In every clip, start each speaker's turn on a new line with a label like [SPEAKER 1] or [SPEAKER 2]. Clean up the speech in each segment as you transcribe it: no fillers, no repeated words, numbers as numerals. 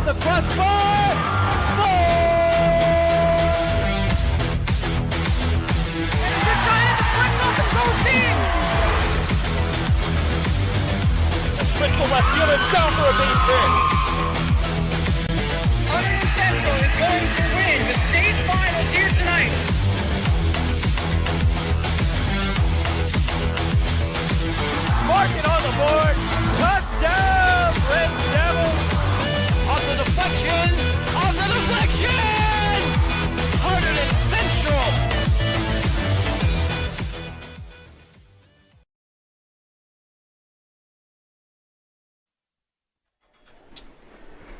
[SPEAKER 1] the crossbar.
[SPEAKER 2] Crystal left field is down for a base hit.
[SPEAKER 3] Hunterdon Central is going to win the state finals here tonight.
[SPEAKER 1] Mark it on the board. Touchdown, Red Devils. On the deflection. On the deflection. Hunterdon Central.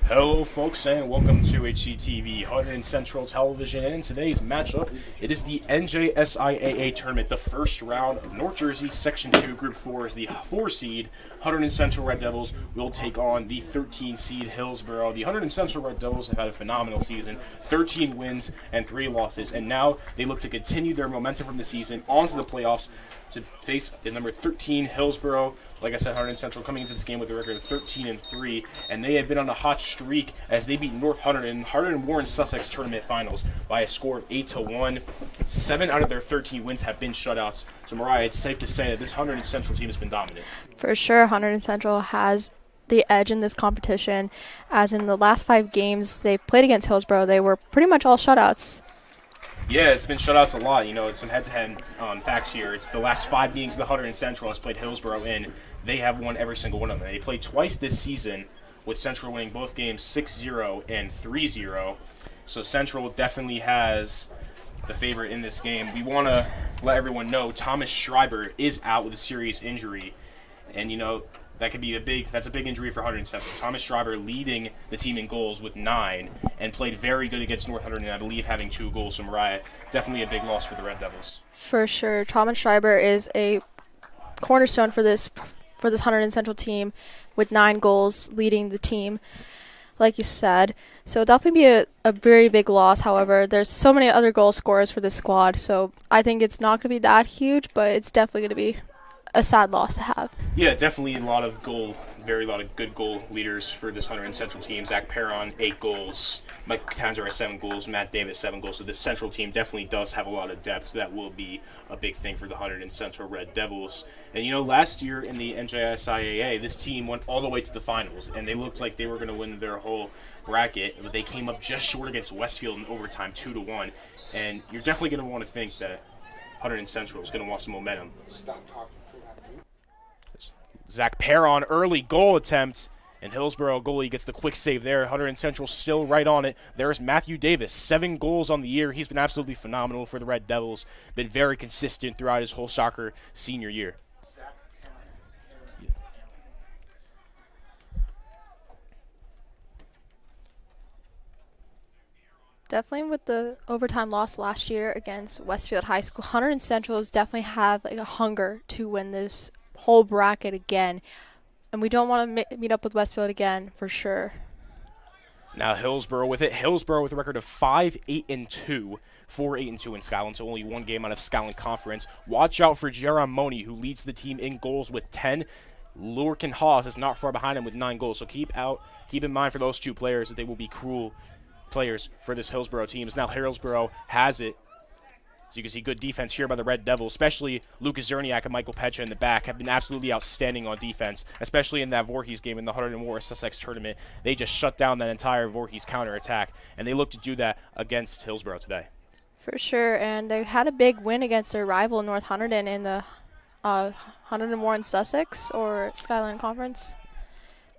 [SPEAKER 2] Hello folks and welcome to HCTV Hunterdon Central Television, and in today's matchup it is the NJSIAA tournament, the first round of North Jersey Section 2 Group 4 as the 4 seed Hunterdon Central Red Devils will take on the 13 seed Hillsborough. The Hunterdon Central Red Devils have had a phenomenal season, 13 wins and 3 losses, and now they look to continue their momentum from the season onto the playoffs to face the number 13 Hillsborough. Like I said, Hunterdon Central coming into this game with a record of 13-3, and they have been on a hot streak as they beat North Hunterdon, Warren Sussex tournament finals by a score of 8-1. 7 out of their 13 wins have been shutouts. So Mariah, it's safe to say that this Hunterdon Central team has been dominant.
[SPEAKER 4] For sure, Hunterdon Central has the edge in this competition, as in the last 5 games they played against Hillsborough, they were pretty much all shutouts.
[SPEAKER 2] Yeah, it's been shutouts a lot. You know, it's some head-to-head facts here. It's the last 5 games the Hunterdon Central has played Hillsborough in. They have won every single one of them. They played twice this season, with Central winning both games 6-0 and 3-0. So Central definitely has the favorite in this game. We want to let everyone know Thomas Schreiber is out with a serious injury, and you know that could be that's a big injury for Hunterdon Central. Thomas Schreiber leading the team in goals with 9 and played very good against North Hunterdon, I believe having 2 goals. So Mariah, definitely a big loss for the Red Devils.
[SPEAKER 4] For sure, Thomas Schreiber is a cornerstone for this Hunterdon Central team with 9 goals leading the team, like you said. So it'll definitely be a very big loss. However, there's so many other goal scorers for this squad, so I think it's not going to be that huge, but it's definitely going to be a sad loss to have.
[SPEAKER 2] Yeah, definitely a lot of good goal leaders for this Hunterdon Central team. Zach Perron, 8 goals. Mike Tanzer has 7 goals. Matt Davis, 7 goals. So this Central team definitely does have a lot of depth. So that will be a big thing for the Hunterdon Central Red Devils. And you know, last year in the NJSIAA, this team went all the way to the finals, and they looked like they were going to win their whole bracket. But they came up just short against Westfield in overtime, 2-1. And you're definitely going to want to think that Hunterdon Central is going to want some momentum.
[SPEAKER 5] Stop talking.
[SPEAKER 2] Zach Perron, early goal attempt, and Hillsborough goalie gets the quick save there. Hunterdon Central still right on it. There's Matthew Davis, 7 goals on the year. He's been absolutely phenomenal for the Red Devils. Been very consistent throughout his whole soccer senior year.
[SPEAKER 4] Definitely with the overtime loss last year against Westfield High School, Hunterdon Central definitely have a hunger to win this whole bracket again, and we don't want to meet up with Westfield again for sure.
[SPEAKER 2] Now Hillsborough with it. Hillsborough with a record of 5-8-2, 4-8-2 in Scotland, so only 1 game out of Scotland Conference. Watch out for Jerome Money, who leads the team in goals with 10. Lurkin Haas is not far behind him with 9 goals, so keep in mind for those 2 players that they will be cruel players for this Hillsborough team. As now Hillsborough has it. So you can see good defense here by the Red Devils, especially Lucas Zerniak and Michael Pecha in the back have been absolutely outstanding on defense, especially in that Voorhees game in the Hunterdon Warren Sussex tournament. They just shut down that entire Voorhees counterattack, and they look to do that against Hillsborough today.
[SPEAKER 4] For sure, and they had a big win against their rival North Hunterdon in the Hunterdon Warren Sussex or Skyline Conference.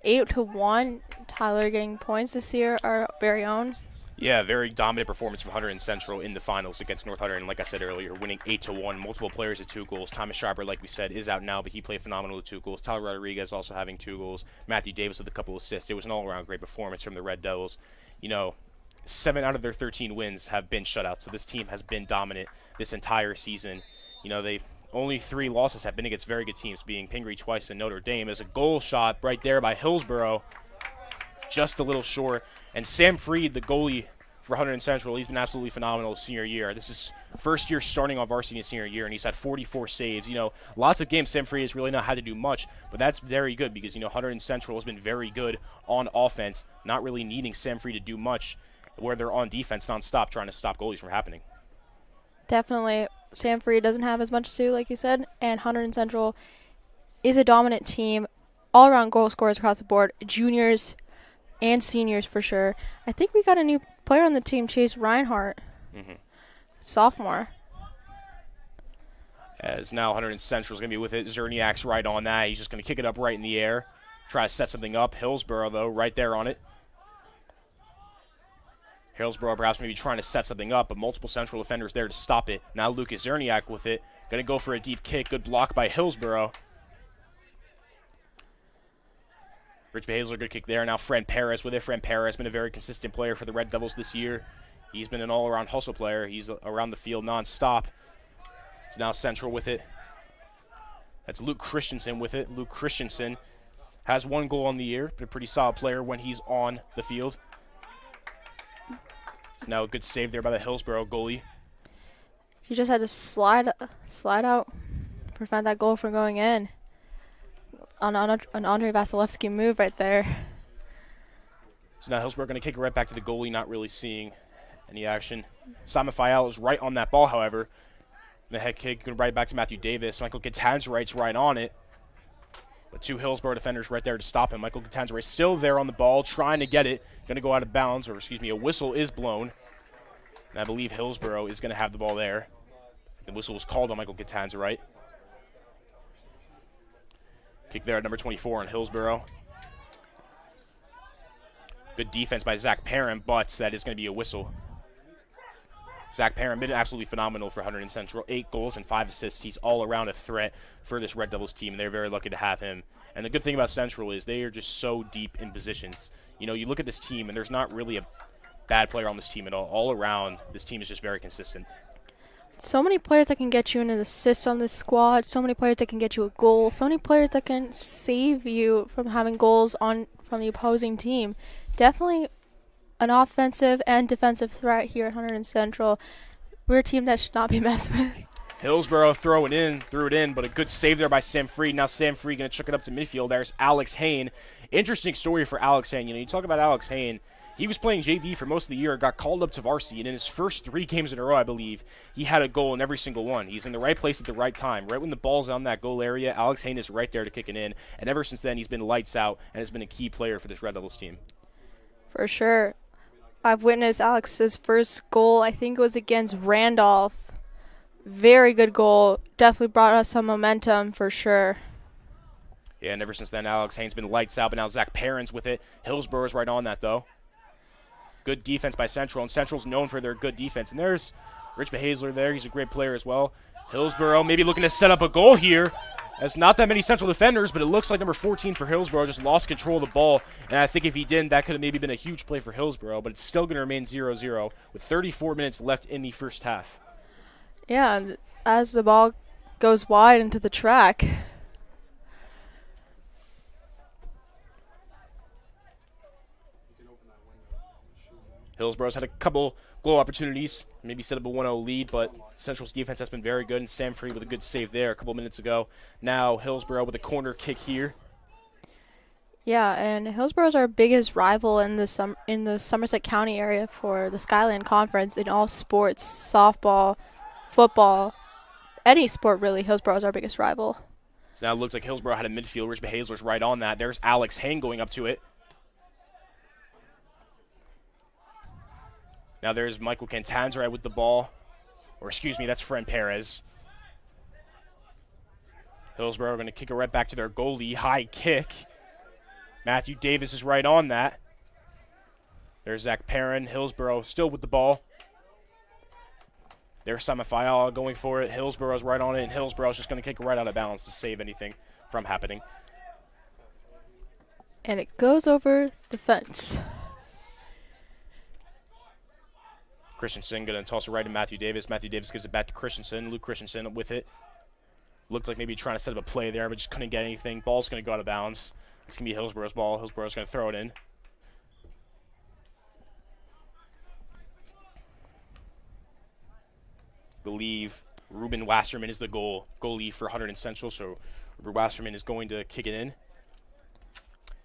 [SPEAKER 4] 8-1. Tyler getting points this year, our very own.
[SPEAKER 2] Yeah, very dominant performance from Hunterdon Central in the finals against North Hunterdon. Like I said earlier, winning 8-1. Multiple players at 2 goals. Thomas Schreiber, like we said, is out now, but he played phenomenal with 2 goals. Tyler Rodriguez also having 2 goals. Matthew Davis with a couple assists. It was an all-around great performance from the Red Devils. You know, 7 out of their 13 wins have been shutouts, so this team has been dominant this entire season. You know, only 3 losses have been against very good teams, being Pingree twice and Notre Dame. As a goal shot right there by Hillsborough, just a little short. And Sam Freed, the goalie for Hunterdon Central. He's been absolutely phenomenal senior year. This is first year starting on varsity in senior year, and he's had 44 saves. You know, lots of games Sam Free has really not had to do much, but that's very good because, you know, Hunterdon Central has been very good on offense, not really needing Sam Free to do much, where they're on defense nonstop trying to stop goalies from happening.
[SPEAKER 4] Definitely. Sam Free doesn't have as much to do, like you said, and Hunterdon Central is a dominant team, all-around goal scorers across the board, juniors and seniors for sure. I think we got a new player on the team, Chase Reinhardt, sophomore.
[SPEAKER 2] As now Hunterdon Central is going to be with it. Zerniak's right on that. He's just going to kick it up right in the air, try to set something up. Hillsborough, though, right there on it. Hillsborough perhaps maybe trying to set something up, but multiple Central defenders there to stop it. Now Lucas Zerniak with it. Going to go for a deep kick. Good block by Hillsborough. Rich Behazel, good kick there. Now Fran Perez with it. Fran Perez has been a very consistent player for the Red Devils this year. He's been an all-around hustle player. He's around the field nonstop. He's now Central with it. That's Luke Christensen with it. Luke Christensen has 1 goal on the year, but a pretty solid player when he's on the field. It's now a good save there by the Hillsborough goalie.
[SPEAKER 4] He just had to slide out, prevent that goal from going in. On an Andre Vasilevsky move right there.
[SPEAKER 2] So now Hillsborough going to kick it right back to the goalie, not really seeing any action. Simon Fayal is right on that ball, however. The head kick going right back to Matthew Davis. Michael Gatanzarite's right on it. But 2 Hillsborough defenders right there to stop him. Michael Gatanzarite still there on the ball, trying to get it. Going to go out of bounds, or excuse me, a whistle is blown. And I believe Hillsborough is going to have the ball there. The whistle was called on Michael Gatanzarite. Kick there at number 24 on Hillsborough. Good defense by Zach Perrin, but that is going to be a whistle. Zach Perrin been absolutely phenomenal for Hunterdon Central. 8 goals and 5 assists. He's all around a threat for this Red Devils team, and they're very lucky to have him. And the good thing about Central is they are just so deep in positions. You know, you look at this team, and there's not really a bad player on this team at all. All around, this team is just very consistent.
[SPEAKER 4] So many players that can get you an assist on this squad. So many players that can get you a goal. So many players that can save you from having goals from the opposing team. Definitely an offensive and defensive threat here at Hunterdon Central. We're a team that should not be messed with.
[SPEAKER 2] Hillsborough threw it in, but a good save there by Sam Free. Now Sam Free going to chuck it up to midfield. There's Alex Hain. Interesting story for Alex Hain. You know, you talk about Alex Hain. He was playing JV for most of the year, got called up to varsity, and in his first 3 games in a row, I believe, he had a goal in every single one. He's in the right place at the right time. Right when the ball's on that goal area, Alex Hain is right there to kick it in, and ever since then, he's been lights out and has been a key player for this Red Devils team.
[SPEAKER 4] For sure. I've witnessed Alex's first goal, I think it was against Randolph. Very good goal. Definitely brought us some momentum for sure.
[SPEAKER 2] Yeah, and ever since then, Alex Hain's been lights out, but now Zach Perrin's with it. Hillsborough's right on that, though. Good defense by Central, and Central's known for their good defense. And there's Rich Behazel there. He's a great player as well. Hillsborough maybe looking to set up a goal here. There's not that many Central defenders, but it looks like number 14 for Hillsborough just lost control of the ball. And I think if he didn't, that could have maybe been a huge play for Hillsborough, but it's still going to remain 0-0 with 34 minutes left in the first half.
[SPEAKER 4] Yeah, and as the ball goes wide into the track.
[SPEAKER 2] Hillsborough's had a couple goal opportunities, maybe set up a 1-0 lead, but Central's defense has been very good, and Sam Free with a good save there a couple minutes ago. Now Hillsborough with a corner kick here.
[SPEAKER 4] Yeah, and Hillsborough's our biggest rival in the Somerset County area for the Skyland Conference in all sports, softball, football, any sport really. Hillsborough's our biggest rival.
[SPEAKER 2] So now it looks like Hillsborough had a midfield. Rich Behazel's right on that. There's Alex Hain going up to it. Now there's Michael Cantanzarite with the ball. Or excuse me, that's Fran Perez. Hillsborough going to kick it right back to their goalie. High kick. Matthew Davis is right on that. There's Zach Perrin. Hillsborough still with the ball. There's Simon Fayal going for it. Hillsborough's right on it, and Hillsborough's just going to kick it right out of bounds to save anything from happening.
[SPEAKER 4] And it goes over the fence.
[SPEAKER 2] Christensen going to toss it right to Matthew Davis. Matthew Davis gives it back to Christensen. Luke Christensen with it. Looked like maybe trying to set up a play there, but just couldn't get anything. Ball's going to go out of bounds. It's going to be Hillsborough's ball. Hillsborough's going to throw it in. believe Ruben Wasserman is the goalie for Hunterdon Central, so Ruben Wasserman is going to kick it in.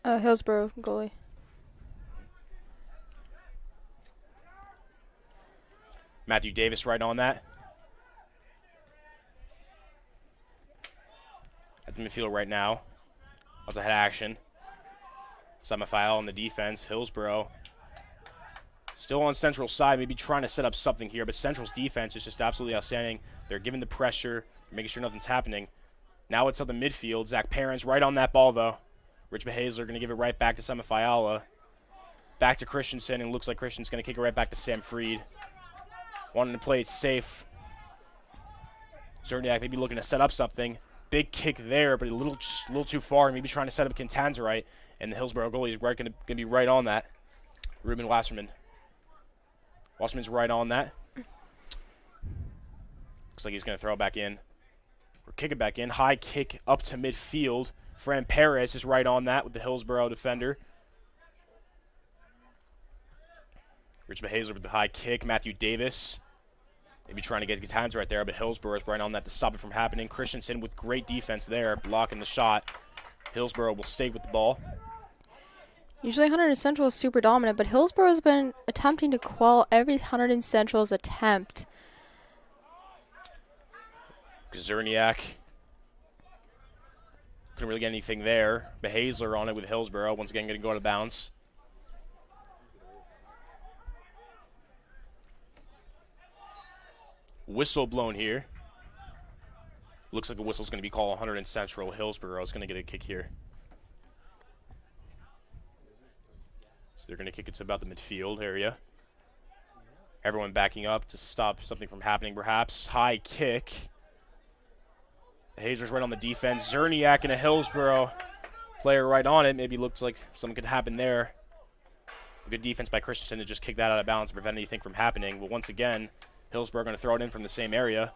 [SPEAKER 4] Hillsborough goalie.
[SPEAKER 2] Matthew Davis right on that. At the midfield right now. Lots of head action. Semifial on the defense. Hillsborough still on Central's side, maybe trying to set up something here, but Central's defense is just absolutely outstanding. They're giving the pressure, making sure nothing's happening. Now it's on the midfield. Zach Perrins right on that ball, though. Rich Behazler going to give it right back to Semifiala. Back to Christensen, and looks like Christensen's going to kick it right back to Sam Freed. Wanting to play it safe. Zerniak maybe looking to set up something. Big kick there, but a little too far. Maybe trying to set up Quintan's right, and the Hillsborough goalie is going to be right on that. Ruben Wasserman. Wasserman's right on that. Looks like he's going to throw it back in. Or kick it back in. High kick up to midfield. Fran Perez is right on that with the Hillsborough defender. Rich Behazler with the high kick. Matthew Davis maybe trying to get Quintan's right there, but Hillsborough is right on that to stop it from happening. Christensen with great defense there, blocking the shot. Hillsborough will stay with the ball.
[SPEAKER 4] Usually Hunterdon Central is super dominant, but Hillsborough has been attempting to quell every Hunterdon Central's attempt.
[SPEAKER 2] Zerniak couldn't really get anything there. Behazler on it with Hillsborough. Once again, going to go out of bounds. Whistle blown here. Looks like the whistle's going to be called Hunterdon Central. Hillsborough is going to get a kick here. So they're going to kick it to about the midfield area. Everyone backing up to stop something from happening, perhaps. High kick. Hazer's right on the defense. Zerniak and a Hillsborough player right on it. Maybe looks like something could happen there. Good defense by Christensen to just kick that out of bounds to prevent anything from happening. But once again, Hillsborough going to throw it in from the same area.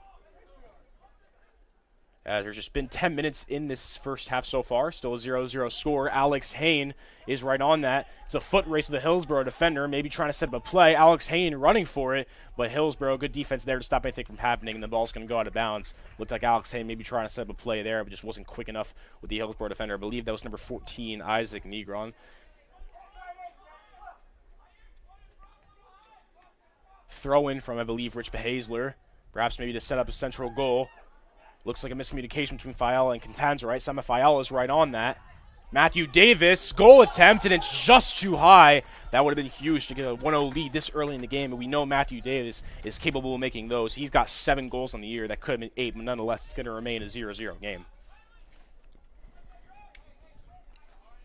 [SPEAKER 2] There's just been 10 minutes in this first half so far. Still a 0-0 score. Alex Hain is right on that. It's a foot race with the Hillsborough defender, maybe trying to set up a play. Alex Hain running for it, but Hillsborough, good defense there to stop anything from happening, and the ball's going to go out of bounds. Looked like Alex Hain maybe trying to set up a play there, but just wasn't quick enough with the Hillsborough defender. I believe that was number 14, Isaac Negron. Throw in from, I believe, Rich Behazler. Perhaps maybe to set up a central goal. Looks like a miscommunication between Fiala and Quintan's right. Sama Fiala is right on that. Matthew Davis, goal attempt, and it's just too high. That would have been huge to get a 1-0 lead this early in the game, and we know Matthew Davis is capable of making those. He's got 7 goals on the year. That could have been 8, but nonetheless, it's going to remain a 0-0 game.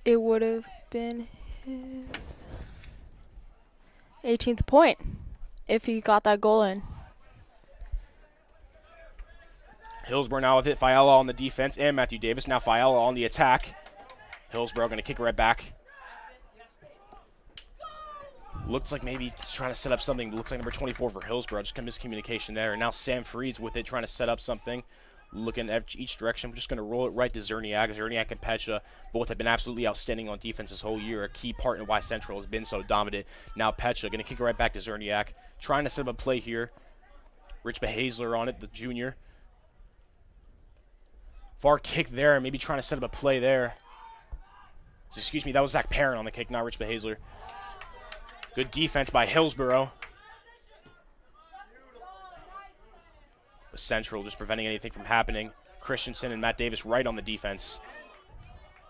[SPEAKER 4] It would have been his 18th point if he got that goal in.
[SPEAKER 2] Hillsborough now with it. Fiala on the defense and Matthew Davis. Now Fiala on the attack. Hillsborough going to kick it right back. Looks like maybe he's trying to set up something. Looks like number 24 for Hillsborough. Just kind of miscommunication there. And now Sam Freed's with it, trying to set up something. Looking at each direction. We're just going to roll it right to Zerniak. Zerniak and Pecha both have been absolutely outstanding on defense this whole year. A key part in why Central has been so dominant. Now Pecha going to kick it right back to Zerniak. Trying to set up a play here. Rich Behazler on it, the junior. Far kick there, maybe trying to set up a play there. Excuse me, that was Zach Perrin on the kick, not Rich Behazler. Good defense by Hillsborough. The Central just preventing anything from happening. Christensen and Matt Davis right on the defense.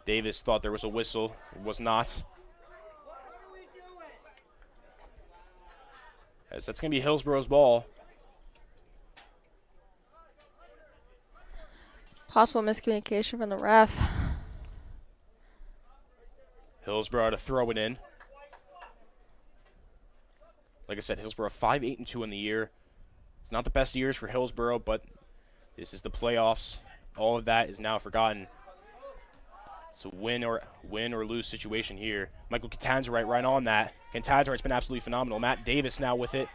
[SPEAKER 2] Davis thought there was a whistle. It was not. As that's going to be Hillsborough's ball.
[SPEAKER 4] Possible miscommunication from the ref.
[SPEAKER 2] Hillsborough to throw it in. Like I said, Hillsborough 5-8-2 in the year. Not the best years for Hillsborough, but this is the playoffs. All of that is now forgotten. It's a win or lose situation here. Michael Quintan's right on that. Quintan's right's been absolutely phenomenal. Matt Davis now with it,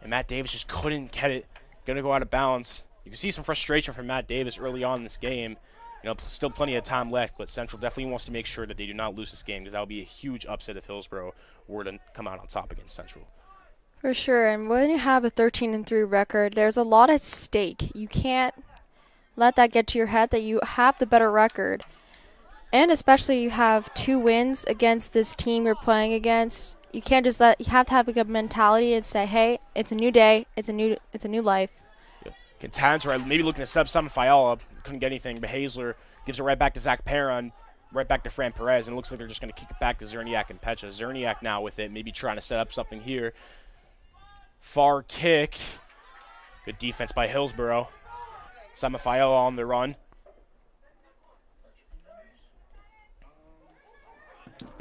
[SPEAKER 2] and Matt Davis just couldn't get it. Going to go out of bounds. You can see some frustration from Matt Davis early on in this game. You know, still plenty of time left, but Central definitely wants to make sure that they do not lose this game because that would be a huge upset if Hillsborough were to come out on top against Central.
[SPEAKER 4] For sure, and when you have a 13-3 record, there's a lot at stake. You can't let that get to your head that you have the better record. And especially you have 2 wins against this team you're playing against. You can't just you have to have a good mentality and say, hey, it's a new day, it's a new life.
[SPEAKER 2] Contents are maybe looking to sub some Fiala. Couldn't get anything, but Hazler gives it right back to Zach Perron, right back to Fran Perez, and it looks like they're just going to kick it back to Zerniak and Pecha. Zerniak now with it, maybe trying to set up something here. Far kick. Good defense by Hillsborough. Simon Fiala on the run.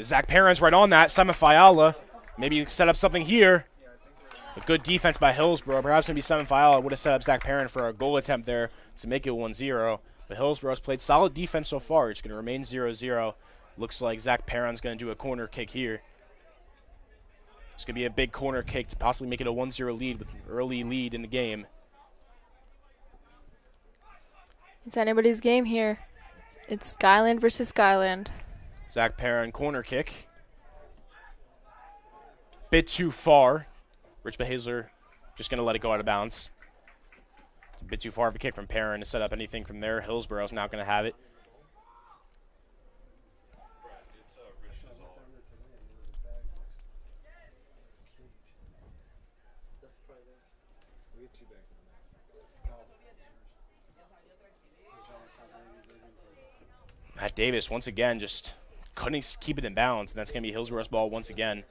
[SPEAKER 2] Zach Perron's right on that. Simon Fiala maybe set up something here. A good defense by Hillsborough. Perhaps maybe Simon Fiala would have set up Zach Perron for a goal attempt there to make it 1-0. But Hillsborough's played solid defense so far. It's going to remain 0-0. Looks like Zach Perron's going to do a corner kick here. It's going to be a big corner kick to possibly make it a 1-0 lead with an early lead in the game.
[SPEAKER 4] It's anybody's game here. It's Skyland versus Skyland.
[SPEAKER 2] Zach Perron corner kick. Bit too far. Rich Behazler just going to let it go out of bounds. It's a bit too far of a kick from Perron to set up anything from there. Hillsborough's not going to have it. Matt Davis, once again, just couldn't keep it in balance, and that's going to be Hillsborough's ball once again.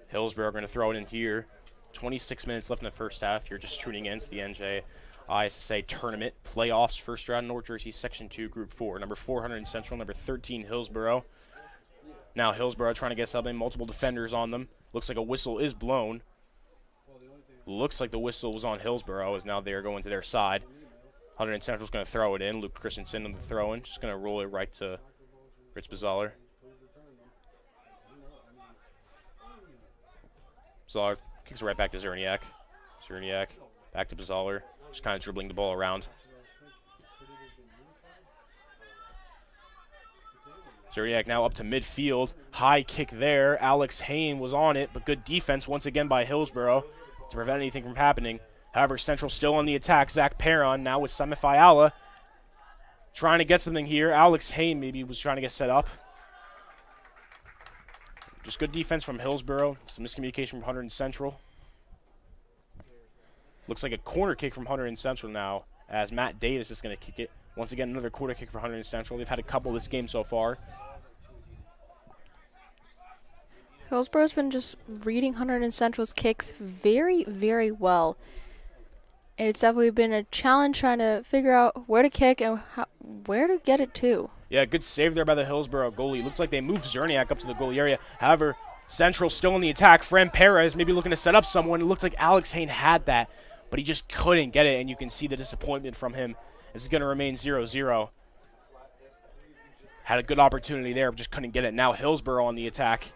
[SPEAKER 2] Hillsborough going to throw it in here. 26 minutes left in the first half. You're just tuning in to the NJISSA Tournament Playoffs, first round, North Jersey, Section 2, Group 4. Number 400 Central, number 13 Hillsborough. Now Hillsborough trying to get something, multiple defenders on them. Looks like a whistle is blown. Looks like the whistle was on Hillsborough, as now they are going to their side. 100 Central's going to throw it in. Luke Christensen on the throw-in. Just going to roll it right to Rich Bazalar. Bazalar kicks it right back to Zerniak. Zerniak back to Bazalar. Just kind of dribbling the ball around. Zerniak now up to midfield. High kick there. Alex Hain was on it, but good defense once again by Hillsborough to prevent anything from happening. However, Central still on the attack. Zach Perron now with Simon Fiala trying to get something here. Alex Hain maybe was trying to get set up. Just good defense from Hillsborough. Some miscommunication from Hunterdon Central. Looks like a corner kick from Hunterdon Central now, as Matt Davis is going to kick it. Once again, another corner kick for Hunterdon Central. They've had a couple this game so far.
[SPEAKER 4] Hillsborough's been just reading Hunterdon Central's kicks very, very well. And it's definitely been a challenge trying to figure out where to kick and where to get it to.
[SPEAKER 2] Yeah, good save there by the Hillsborough goalie. Looks like they moved Zerniak up to the goalie area. However, Central still in the attack. Fran Perez maybe looking to set up someone. It looks like Alex Hain had that, but he just couldn't get it, and you can see the disappointment from him. This is going to remain 0-0. Had a good opportunity there, but just couldn't get it. Now Hillsborough on the attack.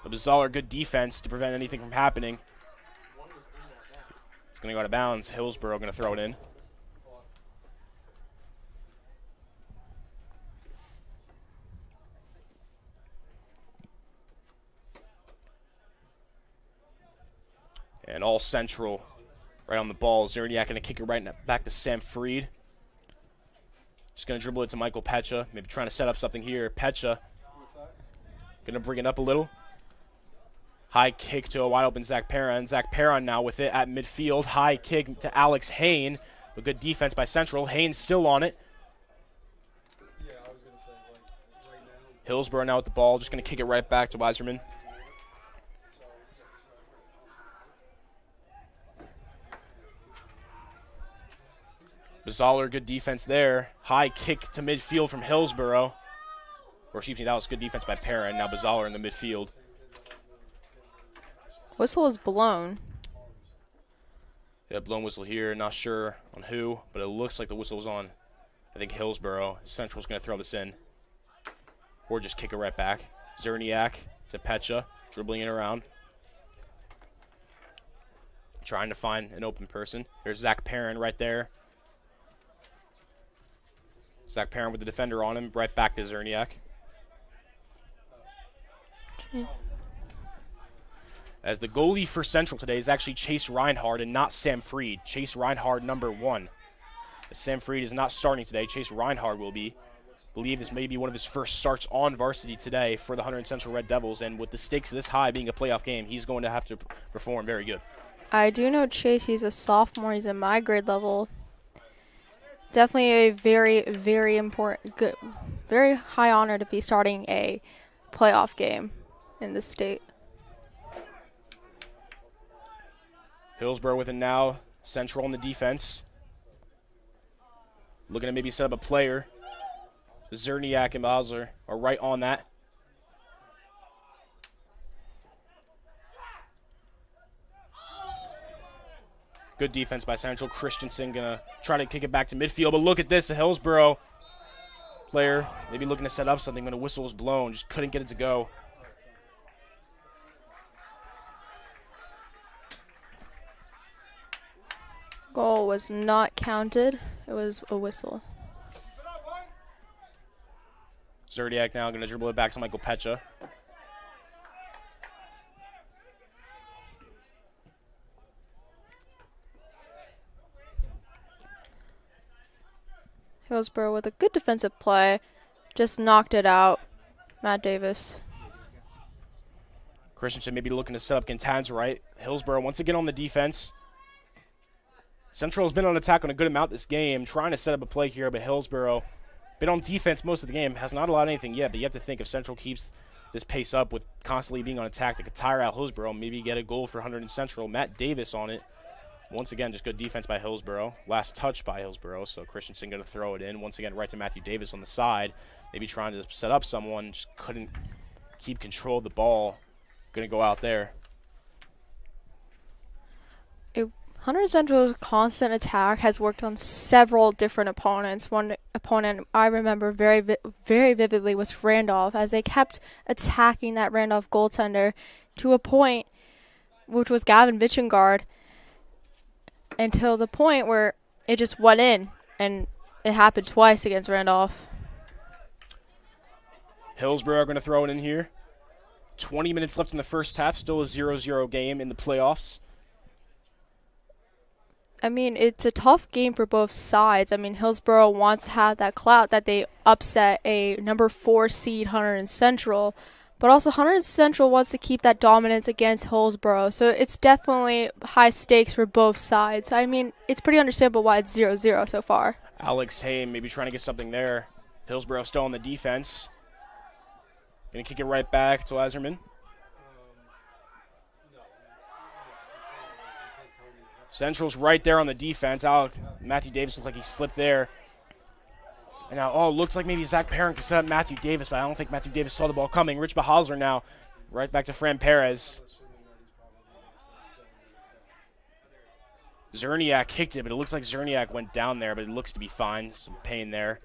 [SPEAKER 2] The Bazalar, good defense to prevent anything from happening. It's going to go out of bounds. Hillsborough going to throw it in. And all Central right on the ball. Zerniak going to kick it right back to Sam Freed. Just going to dribble it to Michael Pecha. Maybe trying to set up something here. Pecha going to bring it up a little. High kick to a wide open Zach Perron. Zach Perron now with it at midfield. High kick to Alex Hain. A good defense by Central. Hain still on it. Hillsborough now with the ball. Just going to kick it right back to Weiserman. Bazalar, good defense there. High kick to midfield from Hillsborough. Or excuse me, that was good defense by Perrin. Now Bazalar in the midfield.
[SPEAKER 4] Whistle is blown.
[SPEAKER 2] Yeah, blown whistle here. Not sure on who, but it looks like the whistle was on, I think, Hillsborough. Central's going to throw this in. Or just kick it right back. Zerniak to Pecha, dribbling it around. Trying to find an open person. There's Zach Perrin right there. Zach Perrin with the defender on him. Right back to Zerniak. as the goalie for Central today is actually Chase Reinhardt and not Sam Freed. Chase Reinhardt, number 1. As Sam Freed is not starting today. Chase Reinhardt will be. I believe this may be one of his first starts on varsity today for the Hunterdon Central Red Devils, and with the stakes this high being a playoff game, he's going to have to perform very good.
[SPEAKER 4] I do know Chase. He's a sophomore. He's in my grade level. Definitely a very, very important, good, very high honor to be starting a playoff game in this state.
[SPEAKER 2] Hillsborough with it now. Central on the defense. Looking to maybe set up a player. Zerniak and Basler are right on that. Good defense by Central. Christensen going to try to kick it back to midfield. But look at this. A Hillsborough player maybe looking to set up something when a whistle was blown. Just couldn't get it to go.
[SPEAKER 4] Goal was not counted. It was a whistle.
[SPEAKER 2] Zerniak now going to dribble it back to Michael Pecha.
[SPEAKER 4] Hillsborough with a good defensive play. Just knocked it out. Matt Davis.
[SPEAKER 2] Christensen maybe looking to set up Gintan's right. Hillsborough once again on the defense. Central has been on attack on a good amount this game, trying to set up a play here, but Hillsborough been on defense most of the game, has not allowed anything yet, but you have to think if Central keeps this pace up with constantly being on attack, they could tire out Hillsborough, maybe get a goal for Hunterdon Central. Matt Davis on it. Once again, just good defense by Hillsborough. Last touch by Hillsborough, so Christensen going to throw it in. Once again, right to Matthew Davis on the side. Maybe trying to set up someone, just couldn't keep control of the ball. Going to go out there.
[SPEAKER 4] Hunterdon Central's constant attack has worked on several different opponents. One opponent I remember very vividly was Randolph, as they kept attacking that Randolph goaltender to a point, which was Gavin Vichengard, until the point where it just went in, and it happened twice against Randolph.
[SPEAKER 2] Hillsborough are going to throw it in here. 20 minutes left in the first half, still a 0-0 game in the playoffs.
[SPEAKER 4] I mean, it's a tough game for both sides. I mean, Hillsborough wants to have that clout that they upset a number 4 seed Hunterdon Central, but also Hunterdon Central wants to keep that dominance against Hillsborough. So it's definitely high stakes for both sides. I mean, it's pretty understandable why it's 0-0 so far.
[SPEAKER 2] Alex Haim maybe trying to get something there. Hillsborough still on the defense. Going to kick it right back to Lazerman. Central's right there on the defense. Matthew Davis looked like he slipped there. And now, looks like maybe Zach Perrin can set up Matthew Davis, but I don't think Matthew Davis saw the ball coming. Rich Bahazler now, right back to Fran Perez. Zerniak kicked it, but it looks like Zerniak went down there, but it looks to be fine. Some pain there.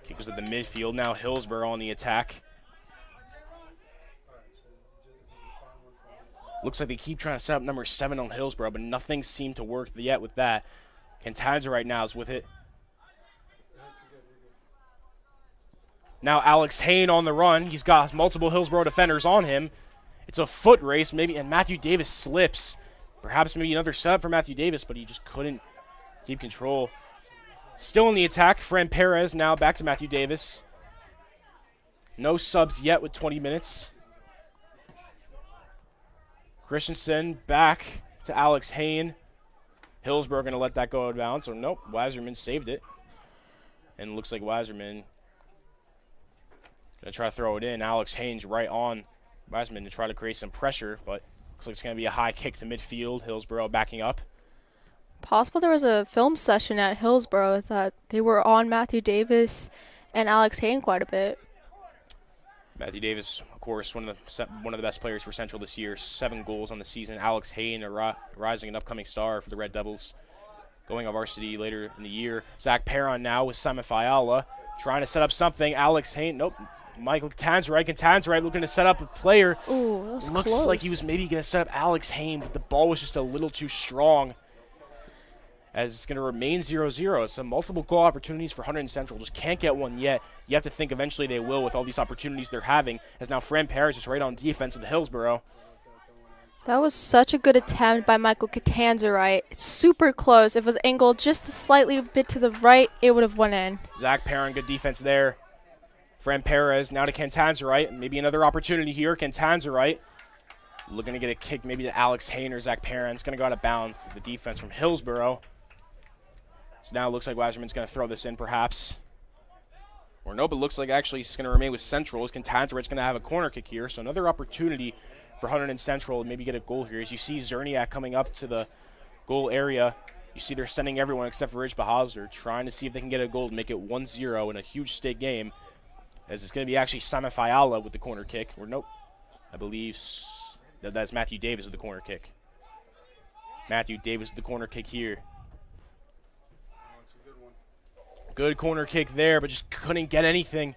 [SPEAKER 2] Kick was at the midfield. Now Hillsborough on the attack. Looks like they keep trying to set up number 7 on Hillsborough, but nothing seemed to work yet with that. Cantanza right now is with it. Now Alex Hain on the run. He's got multiple Hillsborough defenders on him. It's a foot race, maybe, and Matthew Davis slips. Perhaps maybe another setup for Matthew Davis, but he just couldn't keep control. Still in the attack, Fran Perez now back to Matthew Davis. No subs yet with 20 minutes. Christensen back to Alex Hain. Hillsborough going to let that go out of bounds. So, nope, Wazerman saved it. And it looks like Wazerman going to try to throw it in. Alex Hain's right on Wazerman to try to create some pressure, but looks like it's going to be a high kick to midfield. Hillsborough backing up.
[SPEAKER 4] Possible there was a film session at Hillsborough that they were on Matthew Davis and Alex Hain quite a bit.
[SPEAKER 2] Matthew Davis, of course, one of the best players for Central this year. 7 goals on the season. Alex Hain, a rising and upcoming star for the Red Devils, going on varsity later in the year. Zach Perron now with Simon Fiala, trying to set up something. Alex Hain, nope. Michael Cantanzarite looking to set up a player.
[SPEAKER 4] Ooh, that was
[SPEAKER 2] Looks
[SPEAKER 4] close.
[SPEAKER 2] like he was maybe going to set up Alex Hain, but the ball was just a little too strong. as it's going to remain 0-0. Some multiple goal opportunities for Hunterdon Central. Just can't get one yet. You have to think eventually they will with all these opportunities they're having, as now Fran Perez is right on defense with Hillsborough.
[SPEAKER 4] That was such a good attempt by Michael Catanzarite. It's super close. If it was angled just a slightly bit to the right, it would have went in.
[SPEAKER 2] Zach Perrin, good defense there. Fran Perez now to Catanzarite. Maybe another opportunity here. Catanzarite looking to get a kick maybe to Alex Hain or Zach Perrin. It's going to go out of bounds. The defense from Hillsborough. So now it looks like Wasserman's going to throw this in perhaps. Or nope, it looks like actually he's going to remain with Central. As Catanzarite's going to have a corner kick here. So another opportunity for Hunterdon Central to maybe get a goal here. As you see Zerniak coming up to the goal area. You see they're sending everyone except for Rich Bahazler, trying to see if they can get a goal to make it 1-0 in a huge state game. As it's going to be actually Simon Fiala with the corner kick. Or nope, I believe that's Matthew Davis with the corner kick. Matthew Davis with the corner kick here. Good corner kick there, but just couldn't get anything.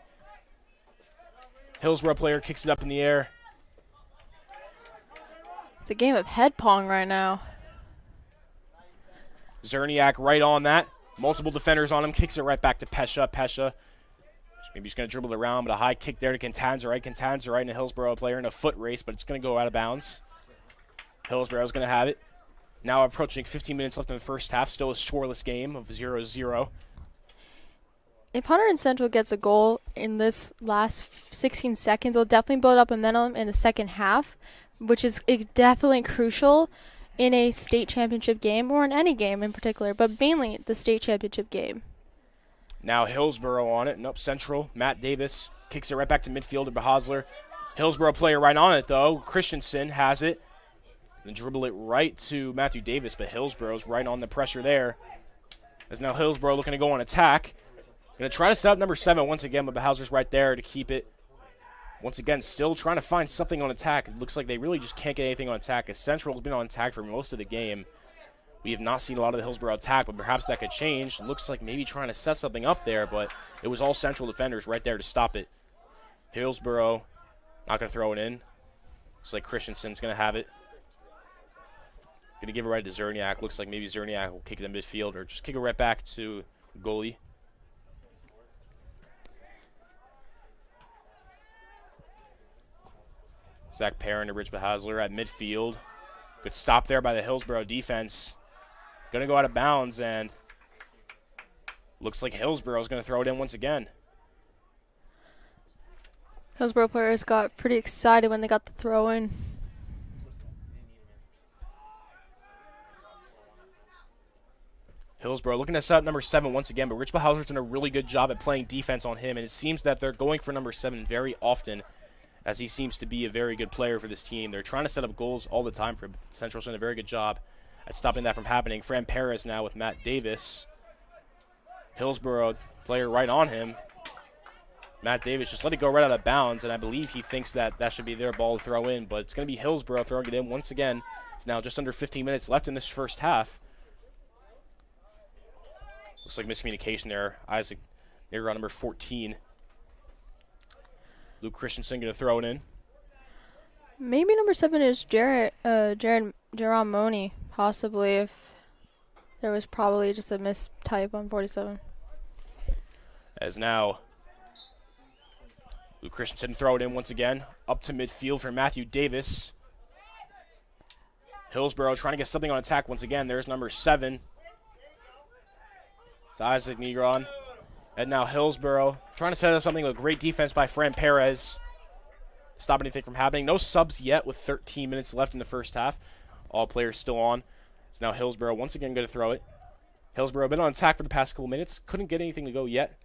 [SPEAKER 2] Hillsborough player kicks it up in the air.
[SPEAKER 4] It's a game of head pong right now.
[SPEAKER 2] Zerniak right on that. Multiple defenders on him. Kicks it right back to Pesha. Pesha maybe he's going to dribble it around, but a high kick there to Catanzarite. Catanzarite and a Hillsborough player in a foot race, but it's going to go out of bounds. Hillsborough's going to have it. Now approaching 15 minutes left in the first half. Still a scoreless game of 0-0.
[SPEAKER 4] If Hunterdon Central gets a goal in this last 16 seconds, they'll definitely build up momentum in the second half, which is definitely crucial in a state championship game or in any game in particular, but mainly the state championship game.
[SPEAKER 2] Now Hillsborough on it. Nope, Central. Matt Davis kicks it right back to midfield to Bahazler. Hillsborough player right on it, though. Christensen has it. Then dribble it right to Matthew Davis, but Hillsborough's right on the pressure there. As now Hillsborough looking to go on attack. Going to try to set up number 7 once again, but Bahazler's right there to keep it. Once again, still trying to find something on attack. It looks like they really just can't get anything on attack, as Central's been on attack for most of the game. We have not seen a lot of the Hillsborough attack, but perhaps that could change. It looks like maybe trying to set something up there, but it was all Central defenders right there to stop it. Hillsborough not going to throw it in. Looks like Christensen's going to have it. Going to give it right to Zerniak. Looks like maybe Zerniak will kick it in midfield or just kick it right back to goalie. Zach Perrin to Rich Bahazler at midfield. Good stop there by the Hillsborough defense. Going to go out of bounds, and looks like Hillsborough's going to throw it in once again.
[SPEAKER 4] Hillsborough players got pretty excited when they got the throw in.
[SPEAKER 2] Hillsborough looking to set up number 7 once again, but Rich Bahazler's done a really good job at playing defense on him, and it seems that they're going for number 7 very often, as he seems to be a very good player for this team. They're trying to set up goals all the time for him. Central's done a very good job at stopping that from happening. Fran Perez now with Matt Davis. Hillsborough player right on him. Matt Davis just let it go right out of bounds, and I believe he thinks that that should be their ball to throw in, but it's going to be Hillsborough throwing it in once again. It's now just under 15 minutes left in this first half. Looks like miscommunication there. Isaac Nigger on number 14. Luke Christensen going to throw it in.
[SPEAKER 4] Maybe number 7 is Jared Moni, possibly, if there was probably just a mistype on 47.
[SPEAKER 2] As now Luke Christensen throw it in once again. Up to midfield for Matthew Davis. Hillsborough trying to get something on attack once again. There's number 7. It's Isaac Negron. And now Hillsborough trying to set up something with great defense by Fran Perez. Stop anything from happening. No subs yet with 13 minutes left in the first half. All players still on. It's now Hillsborough once again going to throw it. Hillsborough been on attack for the past couple minutes. Couldn't get anything to go yet.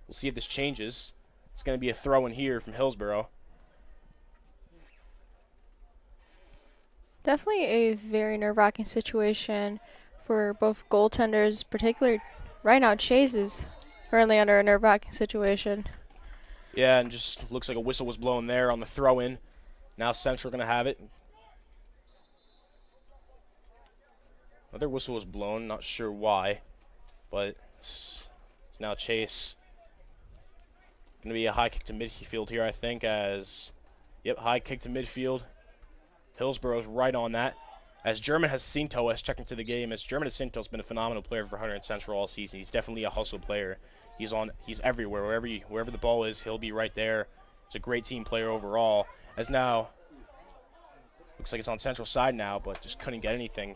[SPEAKER 2] We'll see if this changes. It's going to be a throw in here from Hillsborough.
[SPEAKER 4] Definitely a very nerve-wracking situation for both goaltenders, particularly right now Chase is currently under a nerve-wracking situation.
[SPEAKER 2] Yeah, and just looks like a whistle was blown there on the throw-in. Now Central going to have it. Another whistle was blown, not sure why, but it's now Chase. Going to be a high kick to midfield here, I think, as, yep, high kick to midfield. Hillsborough's right on that. As German Jacinto has checked into the game, as German Jacinto has been a phenomenal player for Hunterdon Central all season. He's definitely a hustle player. He's everywhere. Wherever the ball is, he'll be right there. He's a great team player overall. As now, looks like it's on Central side now, but just couldn't get anything.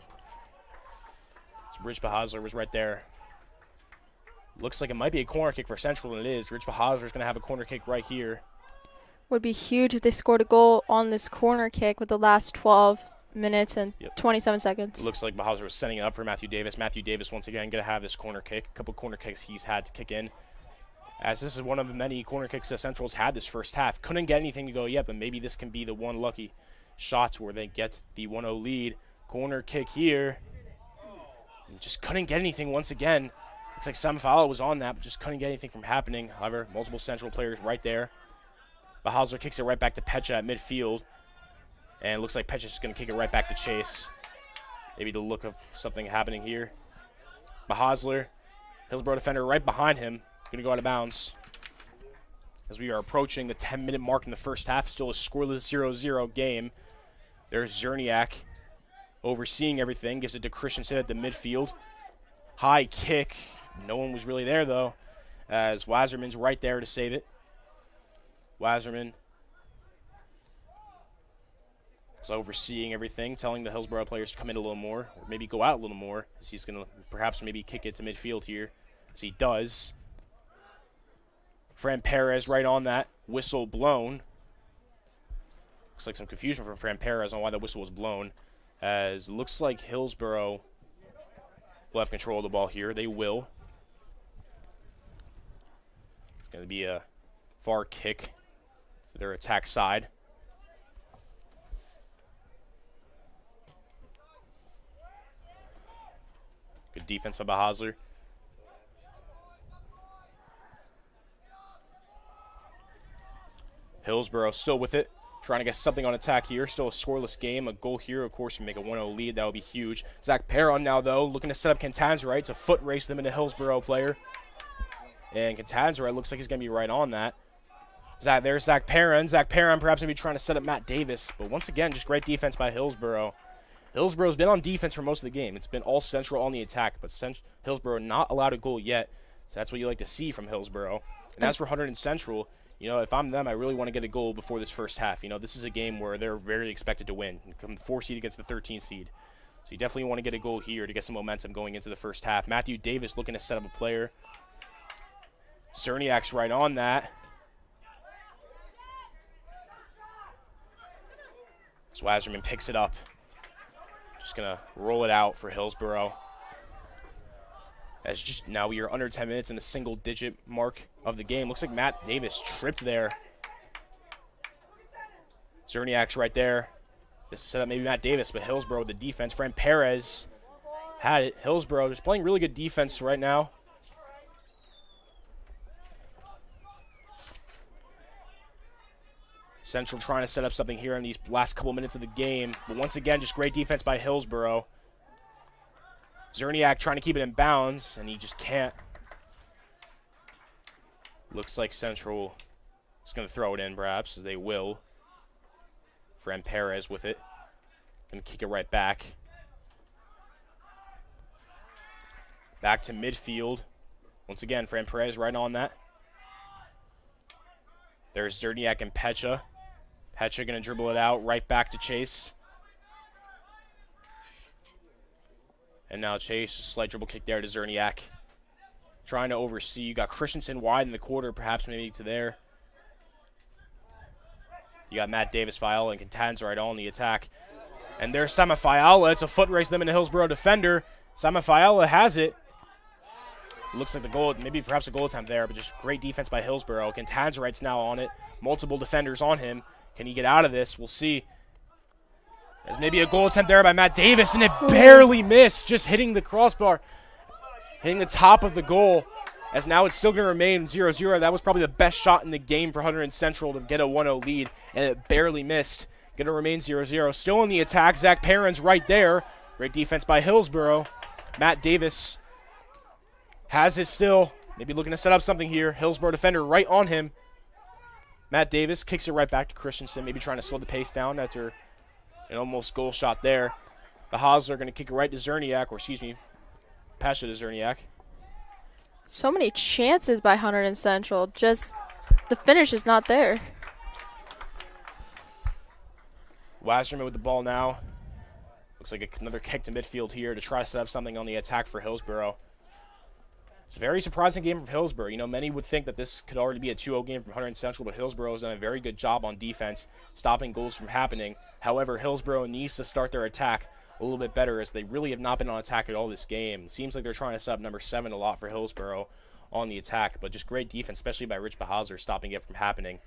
[SPEAKER 2] So Rich Bahazler was right there. Looks like it might be a corner kick for Central, and it is. Rich Bahazler is going to have a corner kick right here.
[SPEAKER 4] Would be huge if they scored a goal on this corner kick with the last 12 minutes and 27 seconds.
[SPEAKER 2] It looks like Bahazler was setting it up for Matthew Davis. Matthew Davis once again going to have this corner kick. A couple corner kicks he's had to kick in. As this is one of the many corner kicks that Central's had this first half. Couldn't get anything to go yet, but maybe this can be the one lucky shot where they get the 1-0 lead. Corner kick here. And just couldn't get anything once again. Looks like Samafala was on that, but just couldn't get anything from happening. However, multiple Central players right there. Bahazler kicks it right back to Pecha at midfield. And it looks like Pecha's just going to kick it right back to Chase. Maybe the look of something happening here. Bahazler, Hillsborough defender right behind him. Going to go out of bounds. As we are approaching the 10-minute mark in the first half. Still a scoreless 0-0 game. There's Zerniak overseeing everything. Gives it to Christensen at the midfield. High kick. No one was really there, though. As Wazerman's right there to save it. Wazerman is overseeing everything, telling the Hillsborough players to come in a little more, or maybe go out a little more, as he's going to perhaps maybe kick it to midfield here, as he does. Fran Perez right on that. Whistle blown. Looks like some confusion from Fran Perez on why the whistle was blown, as it looks like Hillsborough will have control of the ball here. They will. It's going to be a far kick to their attack side. Good defense by Bahazler. Hillsborough still with it. Trying to get something on attack here. Still a scoreless game. A goal here, of course, you make a 1-0 lead. That would be huge. Zach Perron now, though, looking to set up Cantanzarite. It's a foot race them into Hillsborough player. And Cantanzarite looks like he's going to be right on that. There's Zach Perron. Zach Perron perhaps going to be trying to set up Matt Davis. But once again, just great defense by Hillsborough. Hillsborough's been on defense for most of the game. It's been all Central on the attack, but Hillsborough not allowed a goal yet. So that's what you like to see from Hillsborough. And as for Hunterdon Central, you know, if I'm them, I really want to get a goal before this first half. You know, this is a game where they're very expected to win. Come the 4 seed against the 13 seed. So you definitely want to get a goal here to get some momentum going into the first half. Matthew Davis looking to set up a player. Cerniak's right on that. Swazerman picks it up. Just going to roll it out for Hillsborough. As just now we are under 10 minutes in the single-digit mark of the game. Looks like Matt Davis tripped there. Zerniak's right there. This is set up maybe Matt Davis, but Hillsborough with the defense. Fran Perez had it. Hillsborough just playing really good defense right now. Central trying to set up something here in these last couple minutes of the game. But once again, just great defense by Hillsborough. Zerniak trying to keep it in bounds, and he just can't. Looks like Central is going to throw it in, perhaps, as they will. Fran Perez with it. Going to kick it right back. Back to midfield. Once again, Fran Perez right on that. There's Zerniak and Pecha. Pecha going to dribble it out right back to Chase. And now Chase, a slight dribble kick there to Zerniak. Trying to oversee. You got Christensen wide in the quarter, perhaps maybe to there. You got Matt Davis, Fiala, and Cantanza right on the attack. And there's Sama Fiala. It's a foot race them in a Hillsborough defender. Sama Fiala has it. Looks like the goal, maybe perhaps a goal attempt there, but just great defense by Hillsborough. Cantanzarite's now on it. Multiple defenders on him. Can he get out of this? We'll see. There's maybe a goal attempt there by Matt Davis, and it barely missed, just hitting the crossbar, hitting the top of the goal, as now it's still going to remain 0-0. That was probably the best shot in the game for Hunterdon Central to get a 1-0 lead, and it barely missed. Going to remain 0-0. Still in the attack. Zach Perron's right there. Great defense by Hillsborough. Matt Davis has it still. Maybe looking to set up something here. Hillsborough defender right on him. Matt Davis kicks it right back to Christensen, maybe trying to slow the pace down after an almost goal shot there. The Hosler going to kick it right to Zerniak, or excuse me, pass it to Zerniak.
[SPEAKER 4] So many chances by Hunterdon Central. Just the finish is not there.
[SPEAKER 2] Wasserman with the ball now. Looks like another kick to midfield here to try to set up something on the attack for Hillsborough. It's a very surprising game from Hillsborough. You know, many would think that this could already be a 2-0 game from Hunterdon Central, but Hillsborough has done a very good job on defense, stopping goals from happening. However, Hillsborough needs to start their attack a little bit better, as they really have not been on attack at all this game. It seems like they're trying to set up number 7 a lot for Hillsborough on the attack, but just great defense, especially by Rich Bahazar, stopping it from happening.